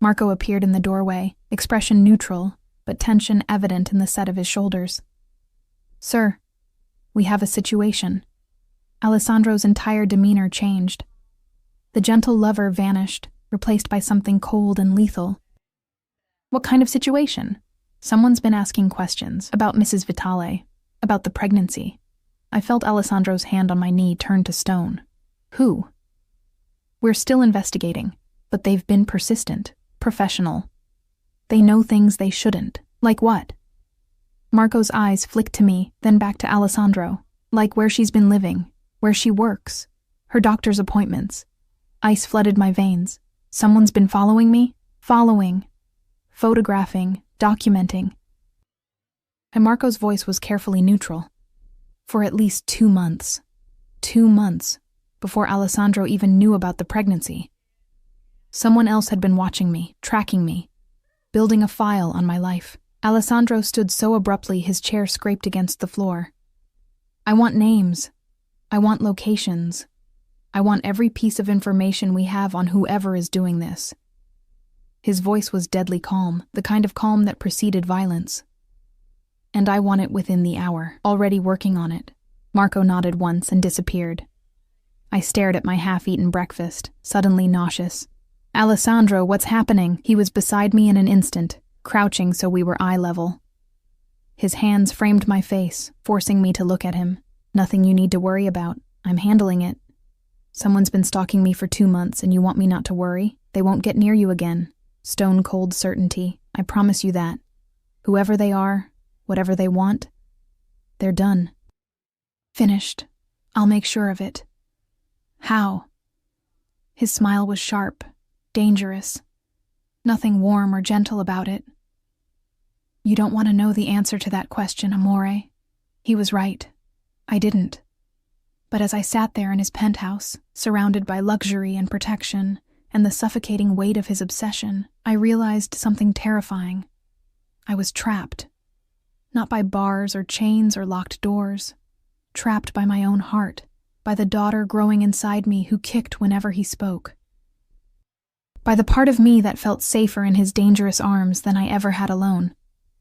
Marco appeared in the doorway, expression neutral, but tension evident in the set of his shoulders. "Sir, we have a situation." Alessandro's entire demeanor changed. The gentle lover vanished, replaced by something cold and lethal. "What kind of situation?" Someone's been asking questions about Mrs. Vitale, about the pregnancy. I felt Alessandro's hand on my knee turn to stone. "Who?" "We're still investigating, but they've been persistent, professional. They know things they shouldn't." "Like what?" Marco's eyes flicked to me, then back to Alessandro. "Like where she's been living, where she works, her doctor's appointments." Ice flooded my veins. "Someone's been following me?" "Following, photographing, documenting." And Marco's voice was carefully neutral. "For at least 2 months. 2 months, before Alessandro even knew about the pregnancy. Someone else had been watching me, tracking me, building a file on my life." Alessandro stood so abruptly his chair scraped against the floor. "I want names. I want locations. I want every piece of information we have on whoever is doing this." His voice was deadly calm, the kind of calm that preceded violence. "And I want it within the hour. Already working on it." Marco nodded once and disappeared. I stared at my half-eaten breakfast, suddenly nauseous. "Alessandro, what's happening?" He was beside me in an instant, crouching so we were eye level. His hands framed my face, forcing me to look at him. "Nothing you need to worry about. I'm handling it. Someone's been stalking me for 2 months and you want me not to worry? They won't get near you again. Stone-cold certainty. I promise you that. Whoever they are, whatever they want, they're done. Finished. I'll make sure of it." "How?" His smile was sharp, dangerous. Nothing warm or gentle about it. "You don't want to know the answer to that question, amore." He was right. I didn't. But as I sat there in his penthouse, surrounded by luxury and protection, and the suffocating weight of his obsession, I realized something terrifying. I was trapped. Not by bars or chains or locked doors. Trapped by my own heart, by the daughter growing inside me who kicked whenever he spoke. By the part of me that felt safer in his dangerous arms than I ever had alone.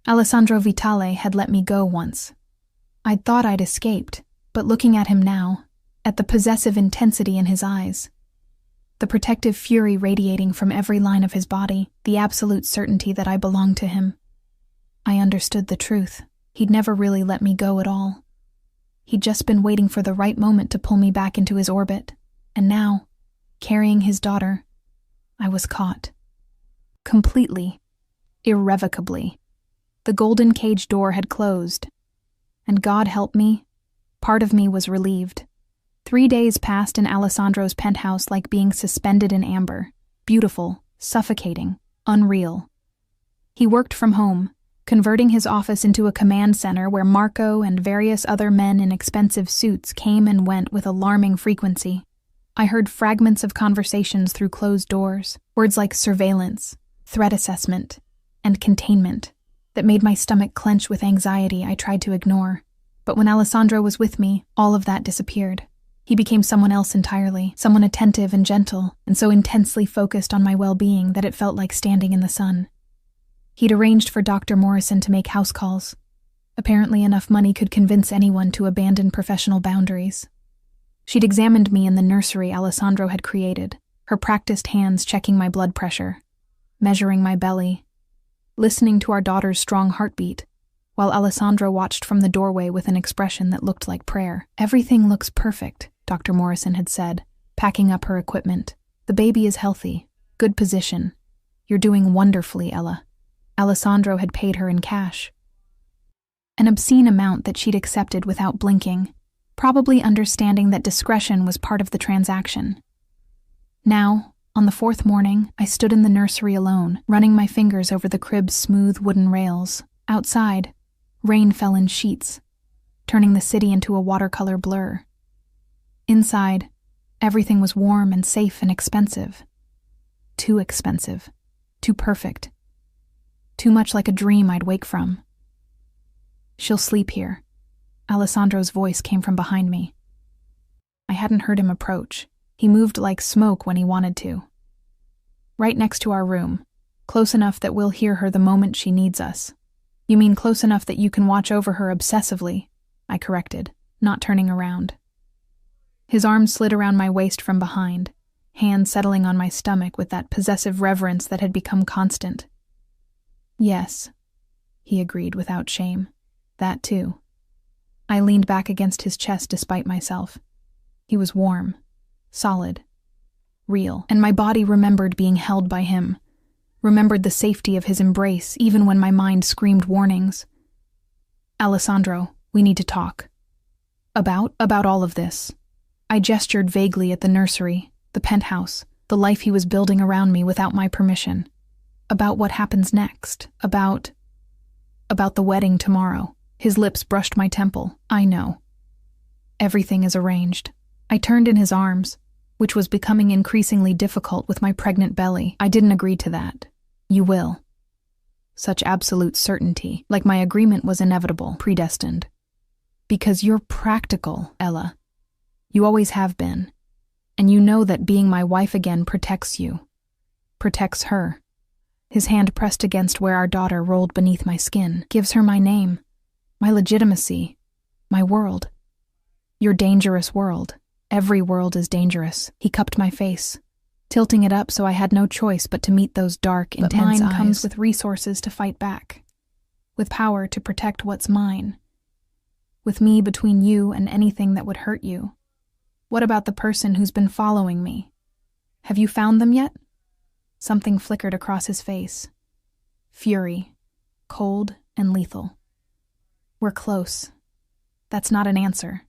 Alessandro Vitale had let me go once. I'd thought I'd escaped, but looking at him now, at the possessive intensity in his eyes, the protective fury radiating from every line of his body, the absolute certainty that I belonged to him, I understood the truth. He'd never really let me go at all. He'd just been waiting for the right moment to pull me back into his orbit, and now, carrying his daughter, I was caught. Completely, irrevocably. The golden cage door had closed, and God help me, part of me was relieved. 3 days passed in Alessandro's penthouse like being suspended in amber, beautiful, suffocating, unreal. He worked from home, converting his office into a command center where Marco and various other men in expensive suits came and went with alarming frequency. I heard fragments of conversations through closed doors, words like surveillance, threat assessment, and containment, that made my stomach clench with anxiety I tried to ignore. But when Alessandro was with me, all of that disappeared. He became someone else entirely, someone attentive and gentle, and so intensely focused on my well-being that it felt like standing in the sun. He'd arranged for Dr. Morrison to make house calls. Apparently enough money could convince anyone to abandon professional boundaries. She'd examined me in the nursery Alessandro had created, her practiced hands checking my blood pressure. measuring my belly, listening to our daughter's strong heartbeat, while Alessandro watched from the doorway with an expression that looked like prayer. "Everything looks perfect," Dr. Morrison had said, packing up her equipment. "The baby is healthy. Good position. You're doing wonderfully, Ella." Alessandro had paid her in cash. An obscene amount that she'd accepted without blinking, probably understanding that discretion was part of the transaction. Now, on the fourth morning, I stood in the nursery alone, running my fingers over the crib's smooth wooden rails. Outside, rain fell in sheets, turning the city into a watercolor blur. Inside, everything was warm and safe and expensive. Too expensive. Too perfect. Too much like a dream I'd wake from. "She'll sleep here." Alessandro's voice came from behind me. I hadn't heard him approach. He moved like smoke when he wanted to. "Right next to our room, close enough that we'll hear her the moment she needs us." "You mean close enough that you can watch over her obsessively," I corrected, not turning around. His arm slid around my waist from behind, hand settling on my stomach with that possessive reverence that had become constant. "Yes," he agreed without shame. "That too." I leaned back against his chest despite myself. He was warm, solid, real, and my body remembered being held by him, remembered the safety of his embrace even when my mind screamed warnings. "Alessandro, we need to talk." About all of this." I gestured vaguely at the nursery, the penthouse, the life he was building around me without my permission. "About what happens next. About the wedding tomorrow." His lips brushed my temple. "I know. Everything is arranged." I turned in his arms, which was becoming increasingly difficult with my pregnant belly. "I didn't agree to that." "You will." Such absolute certainty, like my agreement was inevitable, predestined. "Because you're practical, Ella. You always have been. And you know that being my wife again protects you. Protects her." His hand pressed against where our daughter rolled beneath my skin. "Gives her my name, my legitimacy, my world. Your dangerous world. Every world is dangerous." He cupped my face, tilting it up so I had no choice but to meet those dark, intense eyes. "But mine comes with resources to fight back, with power to protect what's mine, with me between you and anything that would hurt you. What about the person who's been following me? Have you found them yet?" Something flickered across his face. Fury, cold and lethal. "We're close. That's not an answer.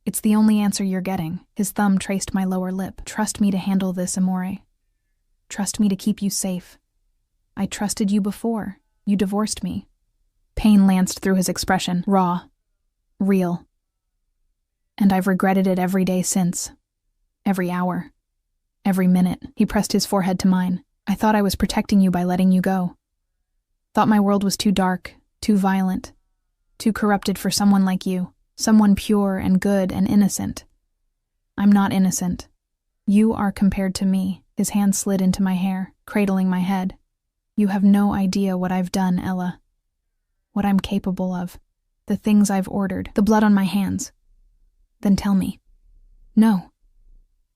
It's the only answer you're getting." His thumb traced my lower lip. "Trust me to handle this, amore. Trust me to keep you safe. I trusted you before. You divorced me." Pain lanced through his expression, raw, real. "And I've regretted it every day since. Every hour. Every minute." He pressed his forehead to mine. "I thought I was protecting you by letting you go. Thought my world was too dark, too violent, too corrupted for someone like you. Someone pure and good and innocent. I'm not innocent. You are compared to me." His hand slid into my hair, cradling my head. "You have no idea what I've done, Ella. What I'm capable of. The things I've ordered. The blood on my hands." "Then tell me." "No.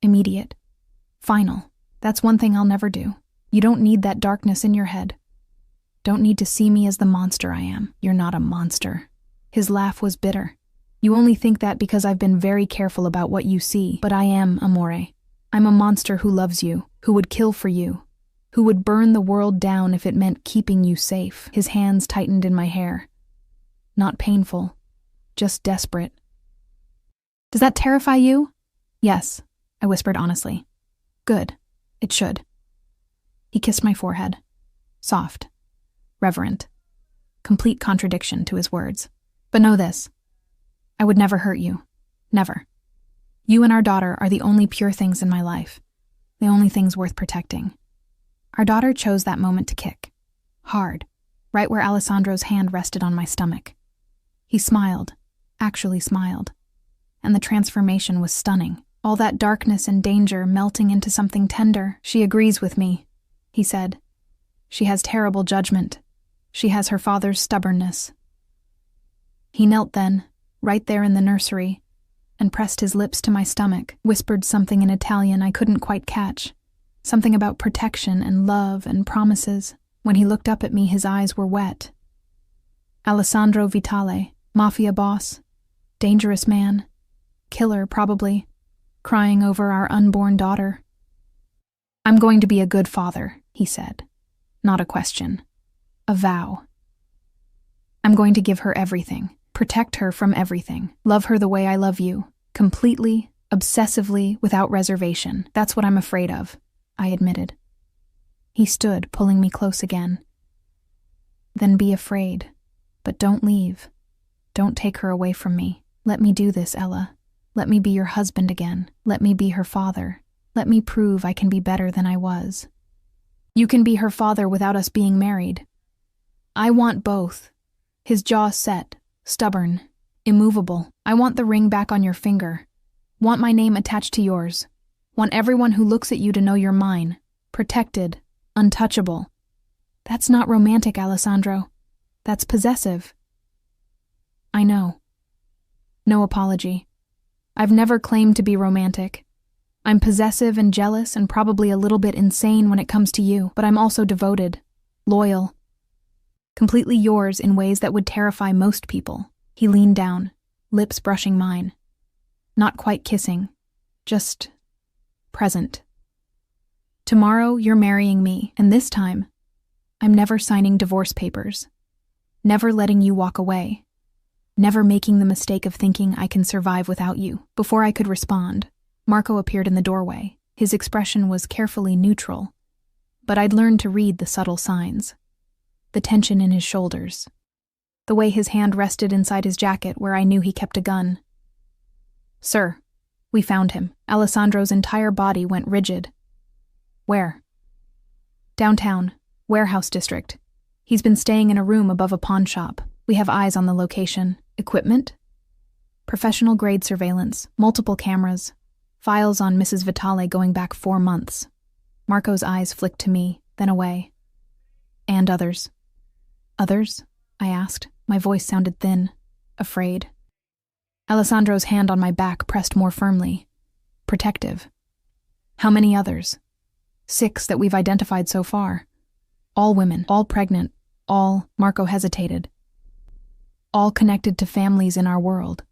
Immediate. Final. That's one thing I'll never do. You don't need that darkness in your head. Don't need to see me as the monster I am. You're not a monster." His laugh was bitter. "You only think that because I've been very careful about what you see, but I am, amore. I'm a monster who loves you, who would kill for you, who would burn the world down if it meant keeping you safe." His hands tightened in my hair. Not painful, just desperate. "Does that terrify you?" "Yes," I whispered honestly. "Good. It should." He kissed my forehead. Soft. Reverent. Complete contradiction to his words. "But know this. I would never hurt you. Never. You and our daughter are the only pure things in my life. The only things worth protecting." Our daughter chose that moment to kick. Hard. Right where Alessandro's hand rested on my stomach. He smiled. Actually smiled. And the transformation was stunning. All that darkness and danger melting into something tender. "She agrees with me," he said. "She has terrible judgment. She has her father's stubbornness." He knelt then, right there in the nursery, and pressed his lips to my stomach, whispered something in Italian I couldn't quite catch. Something about protection and love and promises. When he looked up at me, his eyes were wet. Alessandro Vitale, Mafia boss, dangerous man, killer probably, crying over our unborn daughter. "I'm going to be a good father," he said. Not a question. A vow. "I'm going to give her everything, protect her from everything, love her the way I love you, completely, obsessively, without reservation. That's what I'm afraid of," I admitted. He stood, pulling me close again. "Then be afraid, but don't leave. Don't take her away from me. Let me do this, Ella. Let me be your husband again. Let me be her father. Let me prove I can be better than I was. You can be her father without us being married. I want both." His jaw set, stubborn, immovable. "I want the ring back on your finger. Want my name attached to yours. Want everyone who looks at you to know you're mine. Protected. Untouchable." "That's not romantic, Alessandro. That's possessive." "I know. No apology. I've never claimed to be romantic. I'm possessive and jealous and probably a little bit insane when it comes to you, but I'm also devoted, loyal, completely yours in ways that would terrify most people." He leaned down, lips brushing mine. Not quite kissing, just present. "Tomorrow you're marrying me, and this time, I'm never signing divorce papers. Never letting you walk away. Never making the mistake of thinking I can survive without you." Before I could respond, Marco appeared in the doorway. His expression was carefully neutral, but I'd learned to read the subtle signs. The tension in his shoulders. The way his hand rested inside his jacket where I knew he kept a gun. "Sir, we found him." Alessandro's entire body went rigid. "Where?" "Downtown, warehouse district. He's been staying in a room above a pawn shop. We have eyes on the location. Equipment? Professional-grade surveillance, multiple cameras, files on Mrs. Vitale going back 4 months." Marco's eyes flicked to me, then away. "And others." "Others?" I asked. My voice sounded thin, afraid. Alessandro's hand on my back pressed more firmly. Protective. "How many others?" "6 that we've identified so far. All women, all pregnant, all," Marco hesitated, "all connected to families in our world."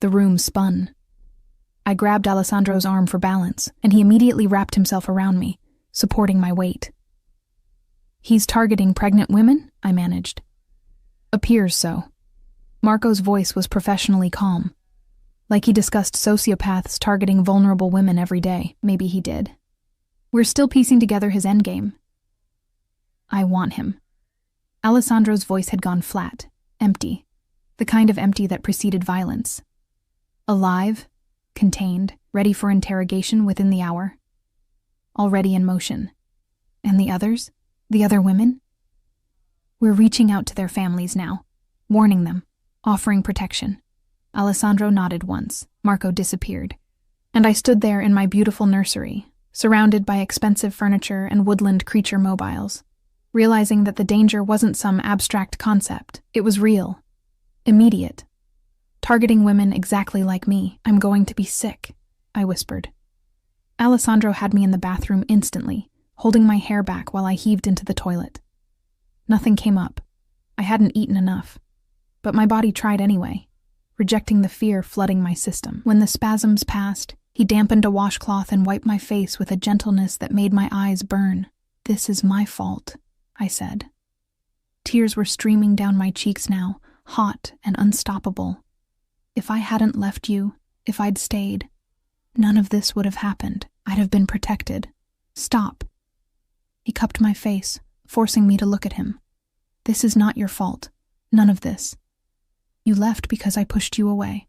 The room spun. I grabbed Alessandro's arm for balance, and he immediately wrapped himself around me, supporting my weight. "He's targeting pregnant women?" I managed. "Appears so." Marco's voice was professionally calm, like he discussed sociopaths targeting vulnerable women every day. Maybe he did. "We're still piecing together his endgame." "I want him." Alessandro's voice had gone flat, empty, the kind of empty that preceded violence. Alive, contained, ready for interrogation within the hour. Already in motion. And the others? The other women? "We're reaching out to their families now, warning them, offering protection." Alessandro nodded once. Marco disappeared. And I stood there in my beautiful nursery, surrounded by expensive furniture and woodland creature mobiles, realizing that the danger wasn't some abstract concept. It was real. Immediate. Targeting women exactly like me. "I'm going to be sick," I whispered. Alessandro had me in the bathroom instantly, holding my hair back while I heaved into the toilet. Nothing came up. I hadn't eaten enough. But my body tried anyway, rejecting the fear flooding my system. When the spasms passed, he dampened a washcloth and wiped my face with a gentleness that made my eyes burn. "This is my fault," I said. Tears were streaming down my cheeks now, hot and unstoppable. If I hadn't left you, if I'd stayed, none of this would have happened. I'd have been protected. "Stop." He cupped my face, forcing me to look at him. "This is not your fault. None of this. You left because I pushed you away.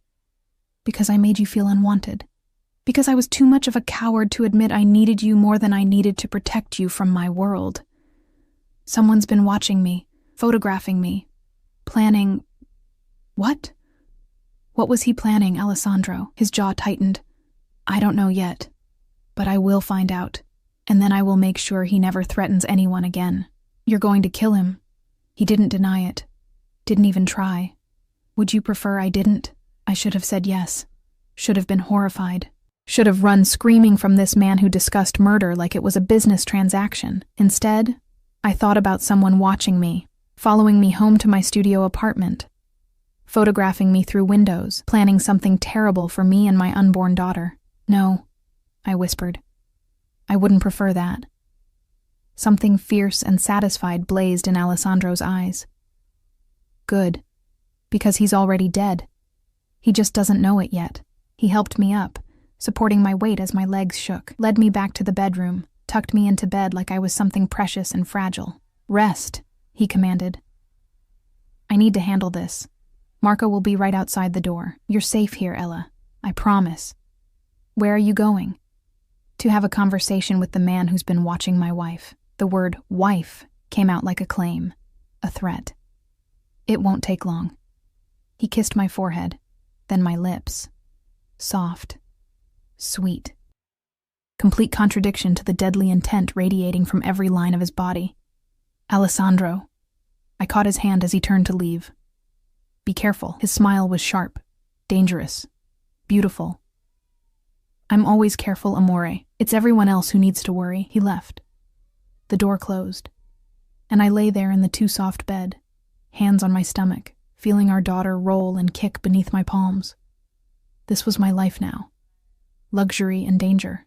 Because I made you feel unwanted. Because I was too much of a coward to admit I needed you more than I needed to protect you from my world. Someone's been watching me, photographing me, planning..." "What?" "What was he planning, Alessandro?" His jaw tightened. "I don't know yet, but I will find out, and then I will make sure he never threatens anyone again." "You're going to kill him." He didn't deny it. Didn't even try. "Would you prefer I didn't?" I should have said yes. Should have been horrified. Should have run screaming from this man who discussed murder like it was a business transaction. Instead, I thought about someone watching me, following me home to my studio apartment, photographing me through windows, planning something terrible for me and my unborn daughter. No, I whispered. I wouldn't prefer that. Something fierce and satisfied blazed in Alessandro's eyes. Good, because he's already dead. He just doesn't know it yet. He helped me up, supporting my weight as my legs shook, led me back to the bedroom, tucked me into bed like I was something precious and fragile. Rest, he commanded. I need to handle this. Marco will be right outside the door. You're safe here, Ella. I promise. Where are you going? To have a conversation with the man who's been watching my wife. The word wife came out like a claim, a threat. It won't take long. He kissed my forehead, then my lips. Soft. Sweet. Complete contradiction to the deadly intent radiating from every line of his body. Alessandro. I caught his hand as he turned to leave. Be careful. His smile was sharp, dangerous, beautiful. I'm always careful, amore. It's everyone else who needs to worry. He left. The door closed, and I lay there in the too soft bed, hands on my stomach, feeling our daughter roll and kick beneath my palms. This was my life now. Luxury and danger,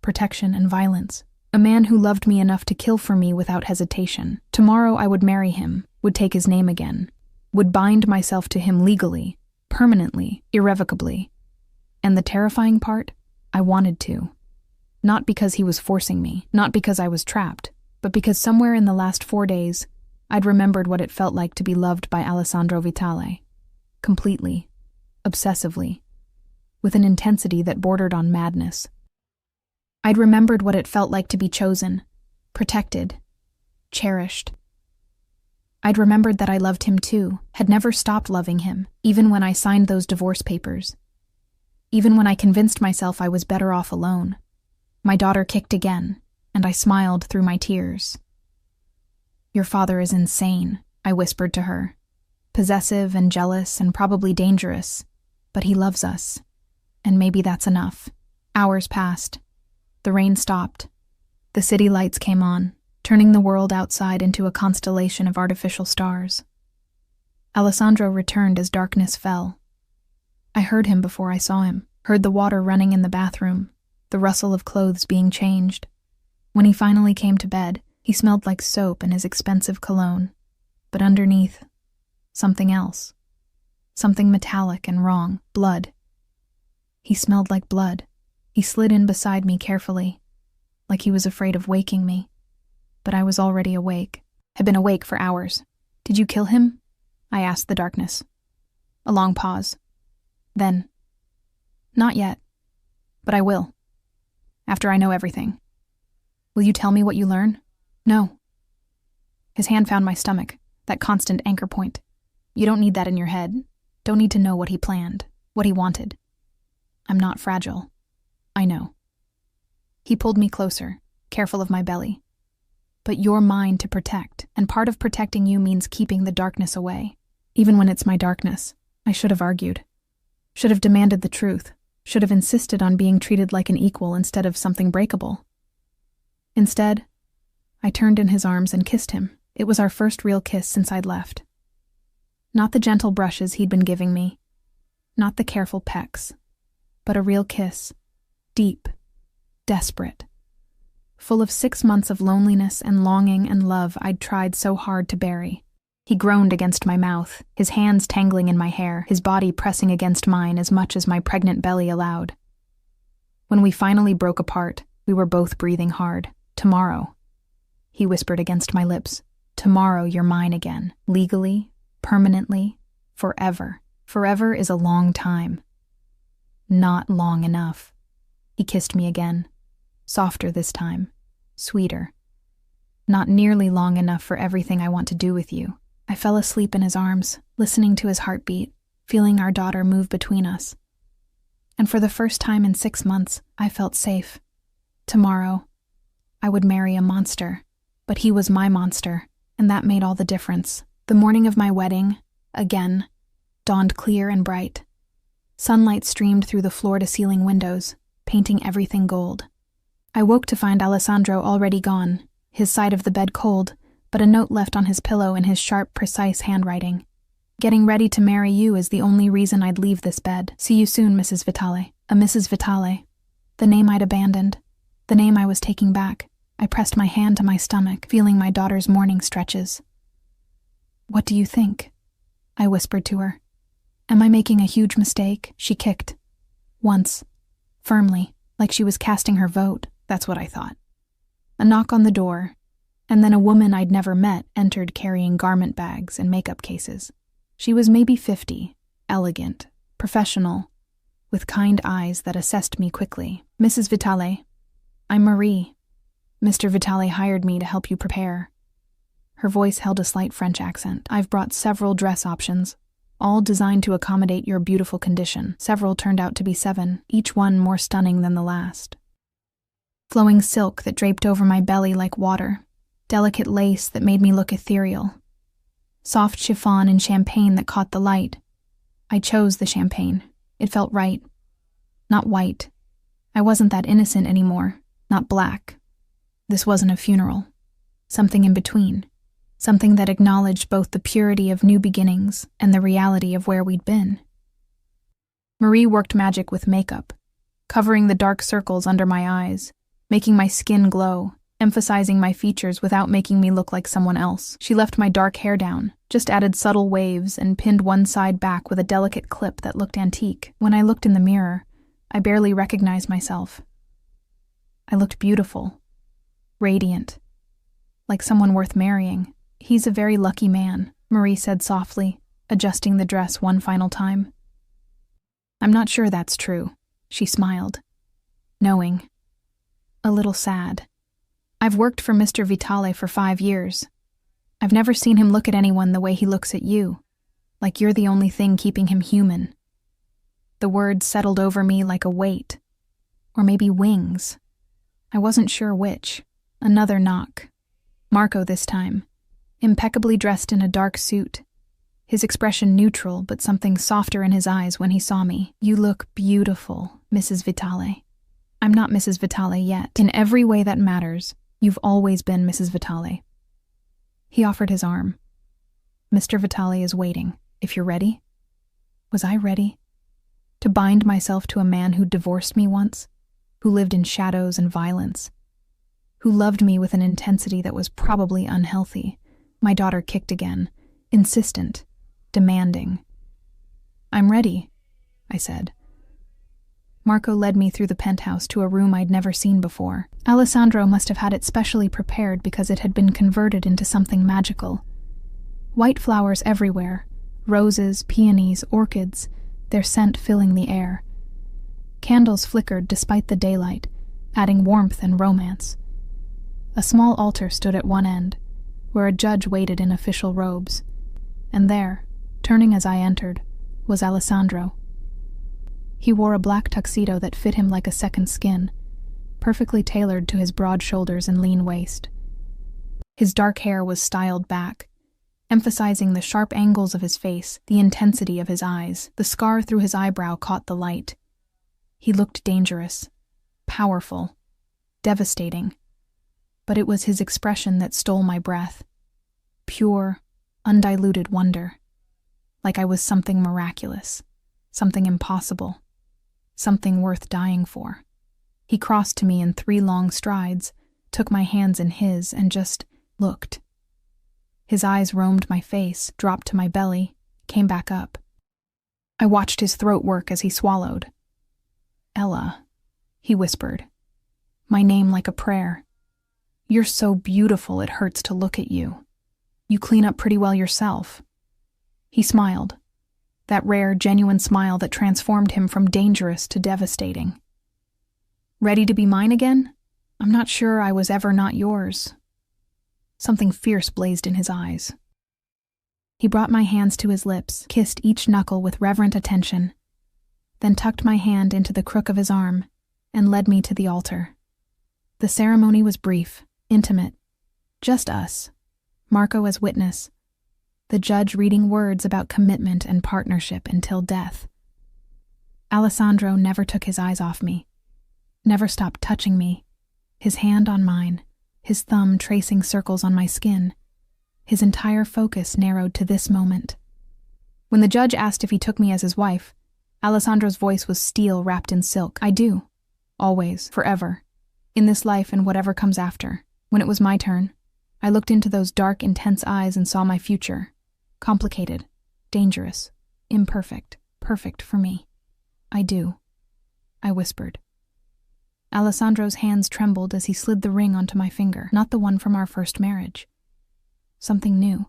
protection and violence. A man who loved me enough to kill for me without hesitation. Tomorrow I would marry him, would take his name again, would bind myself to him legally, permanently, irrevocably. And the terrifying part? I wanted to. Not because he was forcing me, not because I was trapped, but because somewhere in the last 4 days, I'd remembered what it felt like to be loved by Alessandro Vitale. Completely, obsessively, with an intensity that bordered on madness. I'd remembered what it felt like to be chosen, protected, cherished. I'd remembered that I loved him too, had never stopped loving him, even when I signed those divorce papers. Even when I convinced myself I was better off alone. My daughter kicked again, and I smiled through my tears. Your father is insane, I whispered to her. Possessive and jealous and probably dangerous, but he loves us. And maybe that's enough. Hours passed. The rain stopped. The city lights came on, turning the world outside into a constellation of artificial stars. Alessandro returned as darkness fell. I heard him before I saw him, heard the water running in the bathroom, the rustle of clothes being changed. When he finally came to bed, he smelled like soap and his expensive cologne, but underneath, something else. Something metallic and wrong, blood. He smelled like blood. He slid in beside me carefully, like he was afraid of waking me. But I was already awake, had been awake for hours. Did you kill him? I asked the darkness. A long pause. Then, not yet, but I will. After I know everything. Will you tell me what you learn? No. His hand found my stomach, that constant anchor point. You don't need that in your head. Don't need to know what he planned, what he wanted. I'm not fragile. I know. He pulled me closer, careful of my belly. But you're mine to protect, and part of protecting you means keeping the darkness away. Even when it's my darkness, I should have argued. Should have demanded the truth. Should have insisted on being treated like an equal instead of something breakable. Instead, I turned in his arms and kissed him. It was our first real kiss since I'd left. Not the gentle brushes he'd been giving me, not the careful pecks, but a real kiss, deep, desperate, full of 6 months of loneliness and longing and love I'd tried so hard to bury. He groaned against my mouth, his hands tangling in my hair, his body pressing against mine as much as my pregnant belly allowed. When we finally broke apart, we were both breathing hard. Tomorrow, he whispered against my lips, tomorrow you're mine again, legally, permanently, forever. Forever is a long time. Not long enough. He kissed me again, softer this time, sweeter. Not nearly long enough for everything I want to do with you. I fell asleep in his arms, listening to his heartbeat, feeling our daughter move between us. And for the first time in 6 months, I felt safe. Tomorrow, I would marry a monster, but he was my monster, and that made all the difference. The morning of my wedding, again, dawned clear and bright. Sunlight streamed through the floor-to-ceiling windows, painting everything gold. I woke to find Alessandro already gone, his side of the bed cold, but a note left on his pillow in his sharp, precise handwriting. Getting ready to marry you is the only reason I'd leave this bed. See you soon, Mrs. Vitale. A Mrs. Vitale. The name I'd abandoned. The name I was taking back. I pressed my hand to my stomach, feeling my daughter's morning stretches. What do you think? I whispered to her. Am I making a huge mistake? She kicked. Once. Firmly, like she was casting her vote. That's what I thought. A knock on the door, and then a woman I'd never met entered carrying garment bags and makeup cases. She was maybe 50, elegant, professional, with kind eyes that assessed me quickly. Mrs. Vitale, I'm Marie. Mr. Vitale hired me to help you prepare. Her voice held a slight French accent. I've brought several dress options, all designed to accommodate your beautiful condition. Several turned out to be 7, each one more stunning than the last. Flowing silk that draped over my belly like water, delicate lace that made me look ethereal, soft chiffon and champagne that caught the light. I chose the champagne. It felt right. Not white. I wasn't that innocent anymore. Not black. This wasn't a funeral. Something in between. Something that acknowledged both the purity of new beginnings and the reality of where we'd been. Marie worked magic with makeup, covering the dark circles under my eyes, making my skin glow, emphasizing my features without making me look like someone else. She left my dark hair down, just added subtle waves and pinned one side back with a delicate clip that looked antique. When I looked in the mirror, I barely recognized myself. I looked beautiful, radiant, like someone worth marrying. He's a very lucky man, Marie said softly, adjusting the dress one final time. I'm not sure that's true, she smiled, knowing. A little sad. I've worked for Mr. Vitale for 5 years. I've never seen him look at anyone the way he looks at you, like you're the only thing keeping him human. The words settled over me like a weight, or maybe wings. I wasn't sure which. Another knock. Marco this time, impeccably dressed in a dark suit, his expression neutral but something softer in his eyes when he saw me. You look beautiful, Mrs. Vitale. I'm not Mrs. Vitale yet. In every way that matters, you've always been Mrs. Vitale. He offered his arm. Mr. Vitale is waiting, if you're ready. Was I ready? To bind myself to a man who divorced me once, who lived in shadows and violence, who loved me with an intensity that was probably unhealthy. My daughter kicked again, insistent, demanding. I'm ready, I said. Marco led me through the penthouse to a room I'd never seen before. Alessandro must have had it specially prepared because it had been converted into something magical. White flowers everywhere, roses, peonies, orchids, their scent filling the air. Candles flickered despite the daylight, adding warmth and romance. A small altar stood at one end, where a judge waited in official robes, and there, turning as I entered, was Alessandro. He wore a black tuxedo that fit him like a second skin, perfectly tailored to his broad shoulders and lean waist. His dark hair was styled back, emphasizing the sharp angles of his face, the intensity of his eyes. The scar through his eyebrow caught the light. He looked dangerous, powerful, devastating. But it was his expression that stole my breath. Pure, undiluted wonder. Like I was something miraculous, something impossible, something worth dying for. He crossed to me in 3 long strides, took my hands in his, and just looked. His eyes roamed my face, dropped to my belly, came back up. I watched his throat work as he swallowed. Ella, he whispered, my name like a prayer. You're so beautiful it hurts to look at you. You clean up pretty well yourself. He smiled, that rare, genuine smile that transformed him from dangerous to devastating. Ready to be mine again? I'm not sure I was ever not yours. Something fierce blazed in his eyes. He brought my hands to his lips, kissed each knuckle with reverent attention, then tucked my hand into the crook of his arm and led me to the altar. The ceremony was brief, intimate, just us, Marco as witness, the judge reading words about commitment and partnership until death. Alessandro never took his eyes off me. never stopped touching me, his hand on mine, his thumb tracing circles on my skin. His entire focus narrowed to this moment. When the judge asked if he took me as his wife, Alessandro's voice was steel wrapped in silk. I do. Always. Forever. In this life and whatever comes after. When it was my turn, I looked into those dark, intense eyes and saw my future. Complicated. Dangerous. Imperfect. Perfect for me. I do. I whispered. Alessandro's hands trembled as he slid the ring onto my finger, not the one from our first marriage. Something new.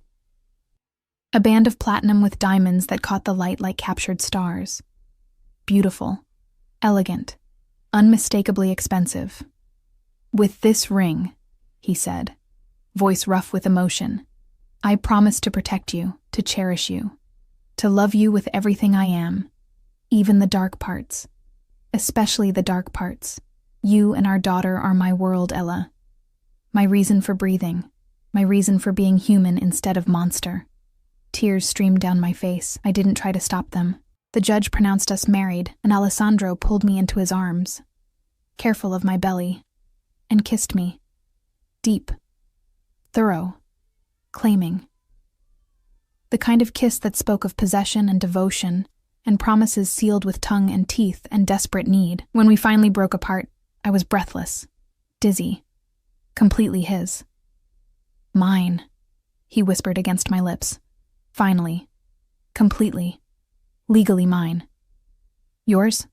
A band of platinum with diamonds that caught the light like captured stars. Beautiful. Elegant. Unmistakably expensive. With this ring, he said, voice rough with emotion, I promise to protect you, to cherish you, to love you with everything I am, even the dark parts. Especially the dark parts. You and our daughter are my world, Ella. My reason for breathing. My reason for being human instead of monster. Tears streamed down my face. I didn't try to stop them. The judge pronounced us married, and Alessandro pulled me into his arms, careful of my belly, and kissed me. Deep. Thorough. Claiming. The kind of kiss that spoke of possession and devotion, and promises sealed with tongue and teeth and desperate need. When we finally broke apart, I was breathless, dizzy, completely his. Mine, he whispered against my lips. Finally. Completely. Legally mine. Yours?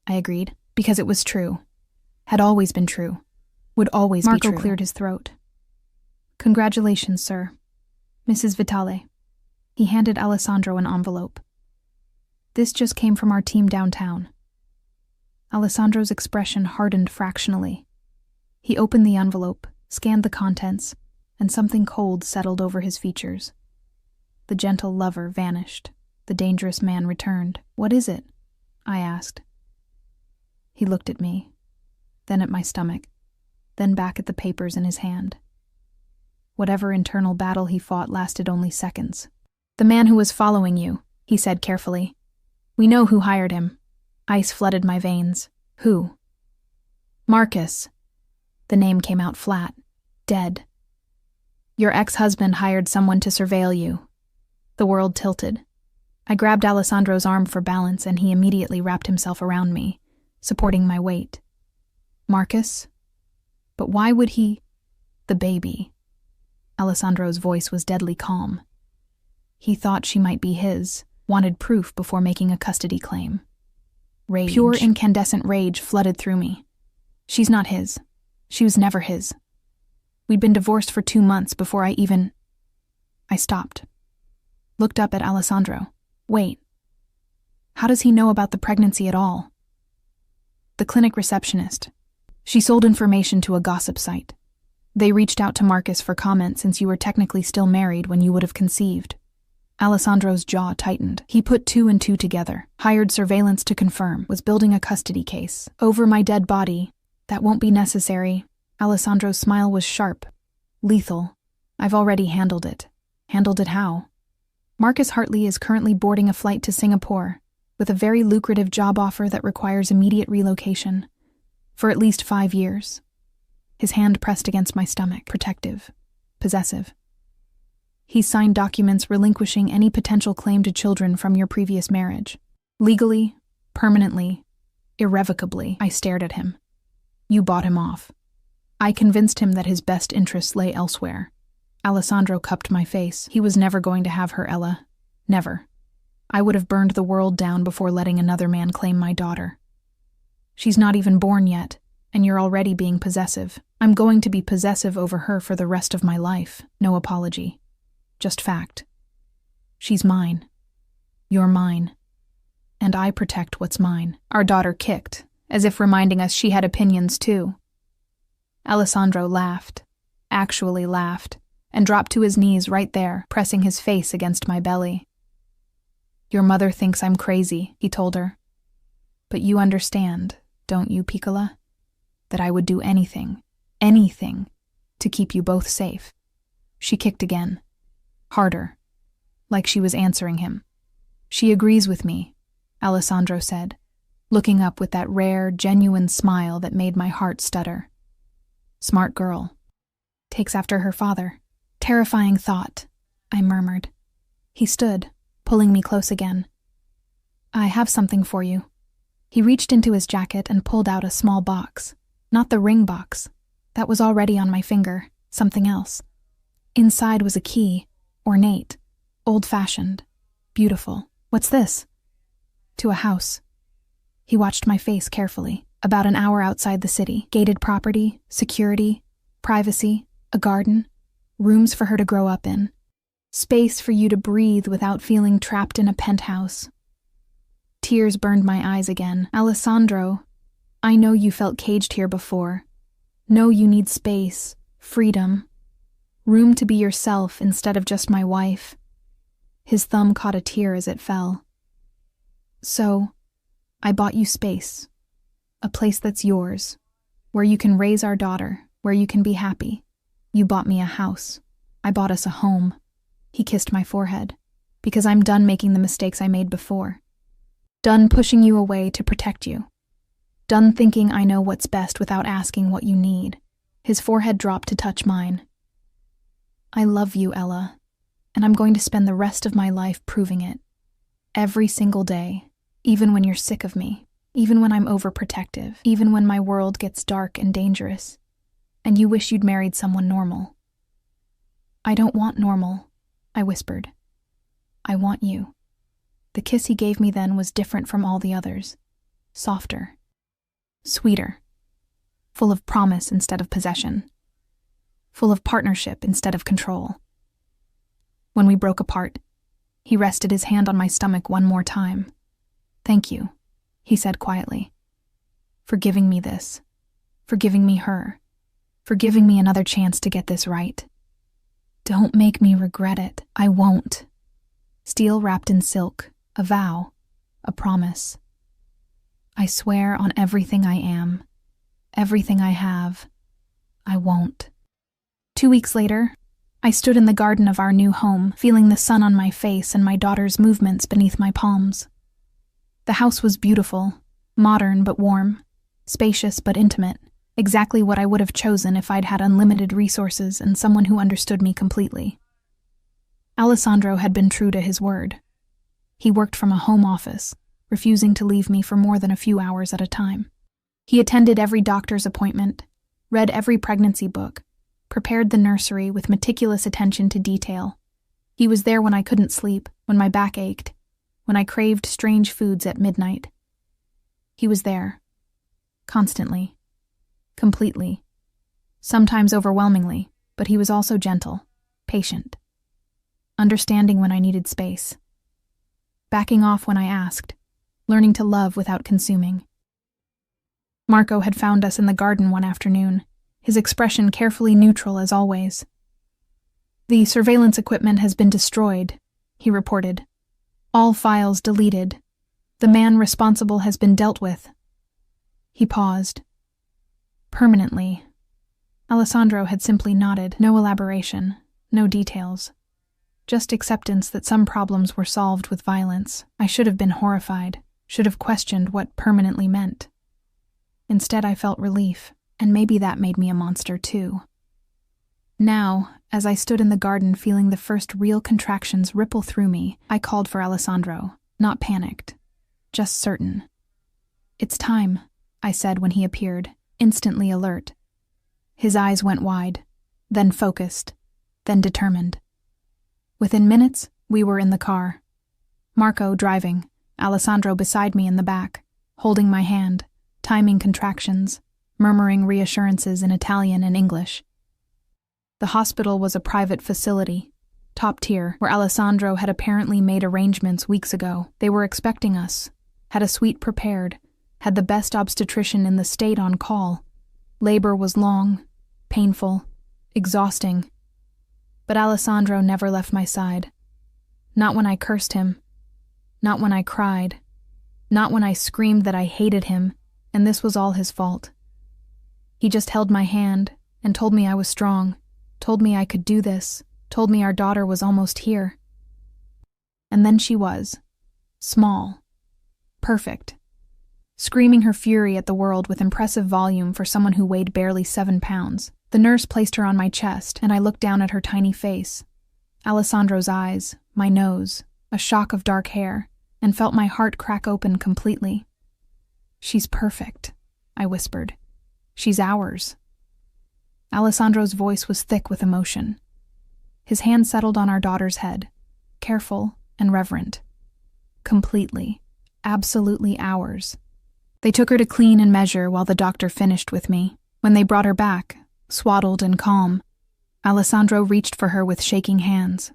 I agreed, because it was true. Had always been true. Would always be true. Marco cleared his throat. Congratulations, sir. Mrs. Vitale. He handed Alessandro an envelope. This just came from our team downtown. Alessandro's expression hardened fractionally. He opened the envelope, scanned the contents, and something cold settled over his features. The gentle lover vanished. The dangerous man returned. What is it? I asked. He looked at me, then at my stomach, then back at the papers in his hand. Whatever internal battle he fought lasted only seconds. The man who was following you, he said carefully. We know who hired him. Ice flooded my veins. Who? Marcus. The name came out flat. Dead. Your ex-husband hired someone to surveil you. The world tilted. I grabbed Alessandro's arm for balance and he immediately wrapped himself around me, supporting my weight. Marcus? But why would he? The baby. Alessandro's voice was deadly calm. He thought she might be his, wanted proof before making a custody claim. Rage. Pure incandescent rage flooded through me. She's not his. She was never his. We'd been divorced for 2 months before I stopped. Looked up at Alessandro. Wait. How does he know about the pregnancy at all? The clinic receptionist. She sold information to a gossip site. They reached out to Marcus for comment since you were technically still married when you would have conceived. Alessandro's jaw tightened. He put 2 and 2 together, hired surveillance to confirm, was building a custody case. Over my dead body. That won't be necessary. Alessandro's smile was sharp. Lethal. I've already handled it. Handled it how? Marcus Hartley is currently boarding a flight to Singapore, with a very lucrative job offer that requires immediate relocation. For at least 5 years. His hand pressed against my stomach, protective, possessive. He signed documents relinquishing any potential claim to children from your previous marriage. Legally, permanently, irrevocably. I stared at him. You bought him off. I convinced him that his best interests lay elsewhere. Alessandro cupped my face. He was never going to have her, Ella. Never. I would have burned the world down before letting another man claim my daughter. She's not even born yet, and you're already being possessive. I'm going to be possessive over her for the rest of my life. No apology. Just fact. She's mine. You're mine. And I protect what's mine. Our daughter kicked, as if reminding us she had opinions too. Alessandro laughed, actually laughed, and dropped to his knees right there, pressing his face against my belly. Your mother thinks I'm crazy, he told her. But you understand, don't you, Piccola? That I would do anything, to keep you both safe. She kicked again. Harder. Like she was answering him. She agrees with me, Alessandro said. looking up with that rare, genuine smile that made my heart stutter. Smart girl. Takes after her father. Terrifying thought, I murmured. He stood, pulling me close again. I have something for you. He reached into his jacket and pulled out a small box. Not the ring box. That was already on my finger. Something else. Inside was a key, ornate, old-fashioned, beautiful. What's this? To a house. He watched my face carefully. About an hour outside the city. Gated property, security, privacy, a garden, rooms for her to grow up in. Space for you to breathe without feeling trapped in a penthouse. Tears burned my eyes again. Alessandro, I know you felt caged here before. Know you need space, freedom, room to be yourself instead of just my wife. His thumb caught a tear as it fell. So, I bought you space. A place that's yours, where you can raise our daughter, where you can be happy. You bought me a house. I bought us a home. He kissed my forehead, because I'm done making the mistakes I made before. Done pushing you away to protect you. Done thinking I know what's best without asking what you need. His forehead dropped to touch mine. I love you, Ella, and I'm going to spend the rest of my life proving it. Every single day, even when you're sick of me. Even when I'm overprotective, even when my world gets dark and dangerous, and you wish you'd married someone normal. I don't want normal, I whispered. I want you. The kiss he gave me then was different from all the others. Softer. Sweeter. Full of promise instead of possession. Full of partnership instead of control. When we broke apart, he rested his hand on my stomach one more time. Thank you. He said quietly, for giving me this, for giving me her, for giving me another chance to get this right. Don't make me regret it. I won't. Steel wrapped in silk, a vow, a promise. I swear on everything I am, everything I have, I won't. 2 weeks later, I stood in the garden of our new home, feeling the sun on my face and my daughter's movements beneath my palms. The house was beautiful, modern but warm, spacious but intimate, exactly what I would have chosen if I'd had unlimited resources and someone who understood me completely. Alessandro had been true to his word. He worked from a home office, refusing to leave me for more than a few hours at a time. He attended every doctor's appointment, read every pregnancy book, prepared the nursery with meticulous attention to detail. He was there when I couldn't sleep, when my back ached, when I craved strange foods at midnight. He was there. Constantly. Completely. Sometimes overwhelmingly, but he was also gentle, patient. Understanding when I needed space. Backing off when I asked. Learning to love without consuming. Marco had found us in the garden one afternoon, his expression carefully neutral as always. The surveillance equipment has been destroyed, he reported. All files deleted. The man responsible has been dealt with. He paused. Permanently. Alessandro had simply nodded, no elaboration, no details. Just acceptance that some problems were solved with violence. I should have been horrified, should have questioned what permanently meant. Instead, I felt relief, and maybe that made me a monster too. Now, as I stood in the garden feeling the first real contractions ripple through me, I called for Alessandro, not panicked, just certain. It's time, I said when he appeared, instantly alert. His eyes went wide, then focused, then determined. Within minutes, we were in the car. Marco driving, Alessandro beside me in the back, holding my hand, timing contractions, murmuring reassurances in Italian and English. The hospital was a private facility, top tier, where Alessandro had apparently made arrangements weeks ago. They were expecting us, had a suite prepared, had the best obstetrician in the state on call. Labor was long, painful, exhausting. But Alessandro never left my side. Not when I cursed him. Not when I cried. Not when I screamed that I hated him, and this was all his fault. He just held my hand and told me I was strong, told me I could do this, told me our daughter was almost here. And then she was. Small. Perfect. screaming her fury at the world with impressive volume for someone who weighed barely 7 pounds. The nurse placed her on my chest, and I looked down at her tiny face, Alessandro's eyes, my nose, a shock of dark hair, and felt my heart crack open completely. "She's perfect," I whispered. "She's ours." Alessandro's voice was thick with emotion. His hand settled on our daughter's head, careful and reverent. Completely, absolutely ours. They took her to clean and measure while the doctor finished with me. When they brought her back, swaddled and calm, Alessandro reached for her with shaking hands.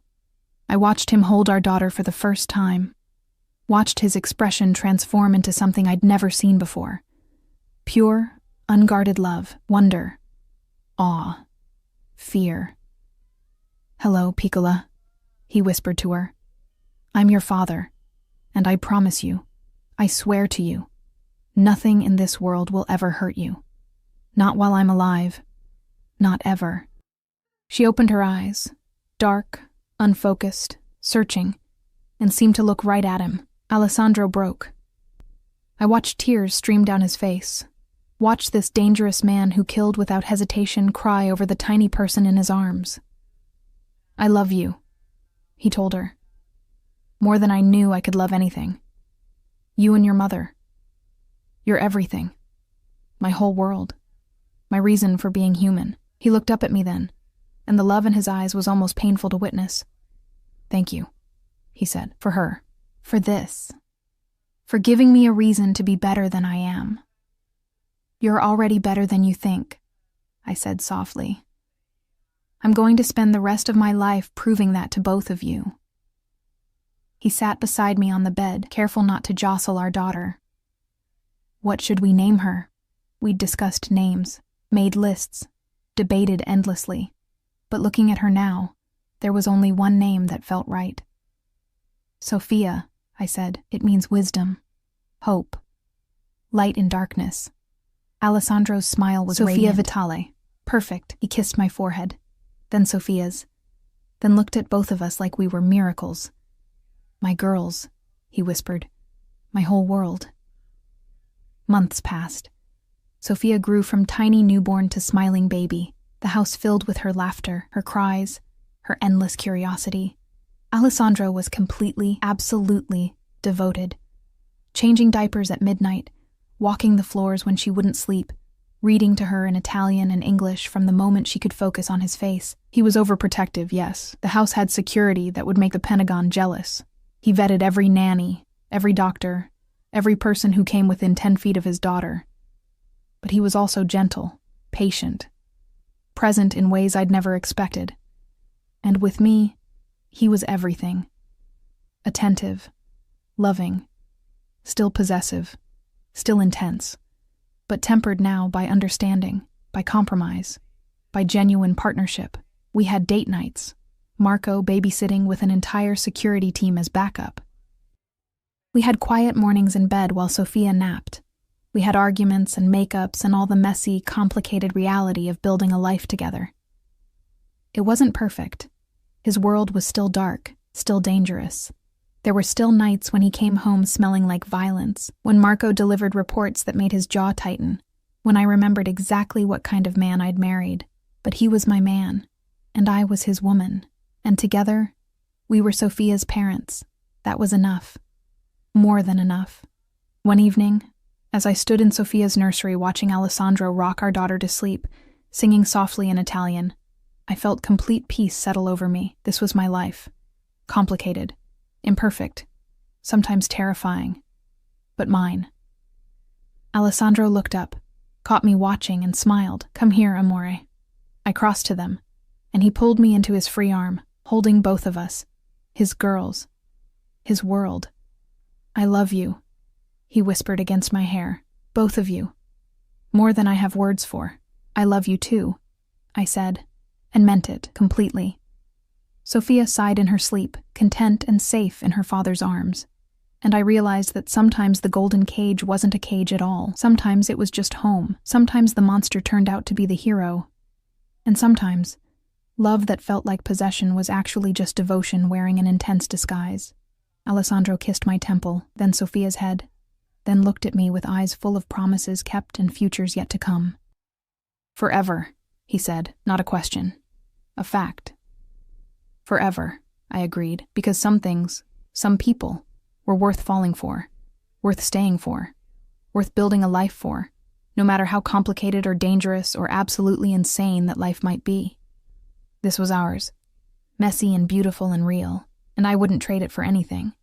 I watched him hold our daughter for the first time, watched his expression transform into something I'd never seen before. Pure, unguarded love, wonder, awe, fear. "Hello, Piccola," he whispered to her. "I'm your father, and I promise you, I swear to you, nothing in this world will ever hurt you. Not while I'm alive. Not ever." She opened her eyes, dark, unfocused, searching, and seemed to look right at him. Alessandro broke. I watched tears stream down his face, watched this dangerous man who killed without hesitation cry over the tiny person in his arms. "I love you," he told her. "More than I knew I could love anything. You and your mother. You're everything. My whole world. My reason for being human." He looked up at me then, and the love in his eyes was almost painful to witness. "Thank you," he said, "for her, for this, for giving me a reason to be better than I am." "You're already better than you think," I said softly. "I'm going to spend the rest of my life proving that to both of you." He sat beside me on the bed, careful not to jostle our daughter. What should we name her? We'd discussed names, made lists, debated endlessly. But looking at her now, there was only one name that felt right. "Sophia," I said. "It means wisdom, hope, light in darkness." Alessandro's smile was Sophia radiant. Vitale. Perfect. He kissed my forehead. Then Sophia's. Then looked at both of us like we were miracles. "My girls," he whispered. "My whole world." Months passed. Sophia grew from tiny newborn to smiling baby, the house filled with her laughter, her cries, her endless curiosity. Alessandro was completely, absolutely devoted. Changing diapers at midnight, walking the floors when she wouldn't sleep, reading to her in Italian and English from the moment she could focus on his face. He was overprotective, yes. The house had security that would make the Pentagon jealous. He vetted every nanny, every doctor, every person who came within 10 feet of his daughter. But he was also gentle, patient, present in ways I'd never expected. And with me, he was everything. Attentive, loving, still possessive, still intense, but tempered now by understanding, by compromise, by genuine partnership. We had date nights, Marco babysitting with an entire security team as backup. We had quiet mornings in bed while Sophia napped. We had arguments and makeups and all the messy, complicated reality of building a life together. It wasn't perfect. His world was still dark, still dangerous. There were still nights when he came home smelling like violence, when Marco delivered reports that made his jaw tighten, when I remembered exactly what kind of man I'd married. But he was my man, and I was his woman. And together, we were Sophia's parents. That was enough. More than enough. One evening, as I stood in Sophia's nursery watching Alessandro rock our daughter to sleep, singing softly in Italian, I felt complete peace settle over me. This was my life. Complicated, imperfect, sometimes terrifying, but mine. Alessandro looked up, caught me watching, and smiled. "Come here, amore." I crossed to them, and he pulled me into his free arm, holding both of us, his girls, his world. "I love you," he whispered against my hair. "Both of you. More than I have words for. I love you too," I said, and meant it completely. Sophia sighed in her sleep, content and safe in her father's arms. And I realized that sometimes the golden cage wasn't a cage at all. Sometimes it was just home. Sometimes the monster turned out to be the hero. And sometimes, love that felt like possession was actually just devotion wearing an intense disguise. Alessandro kissed my temple, then Sophia's head, then looked at me with eyes full of promises kept and futures yet to come. "Forever," he said, not a question. A fact. "Forever," I agreed, because some things, some people, were worth falling for, worth staying for, worth building a life for, no matter how complicated or dangerous or absolutely insane that life might be. This was ours, messy and beautiful and real, and I wouldn't trade it for anything.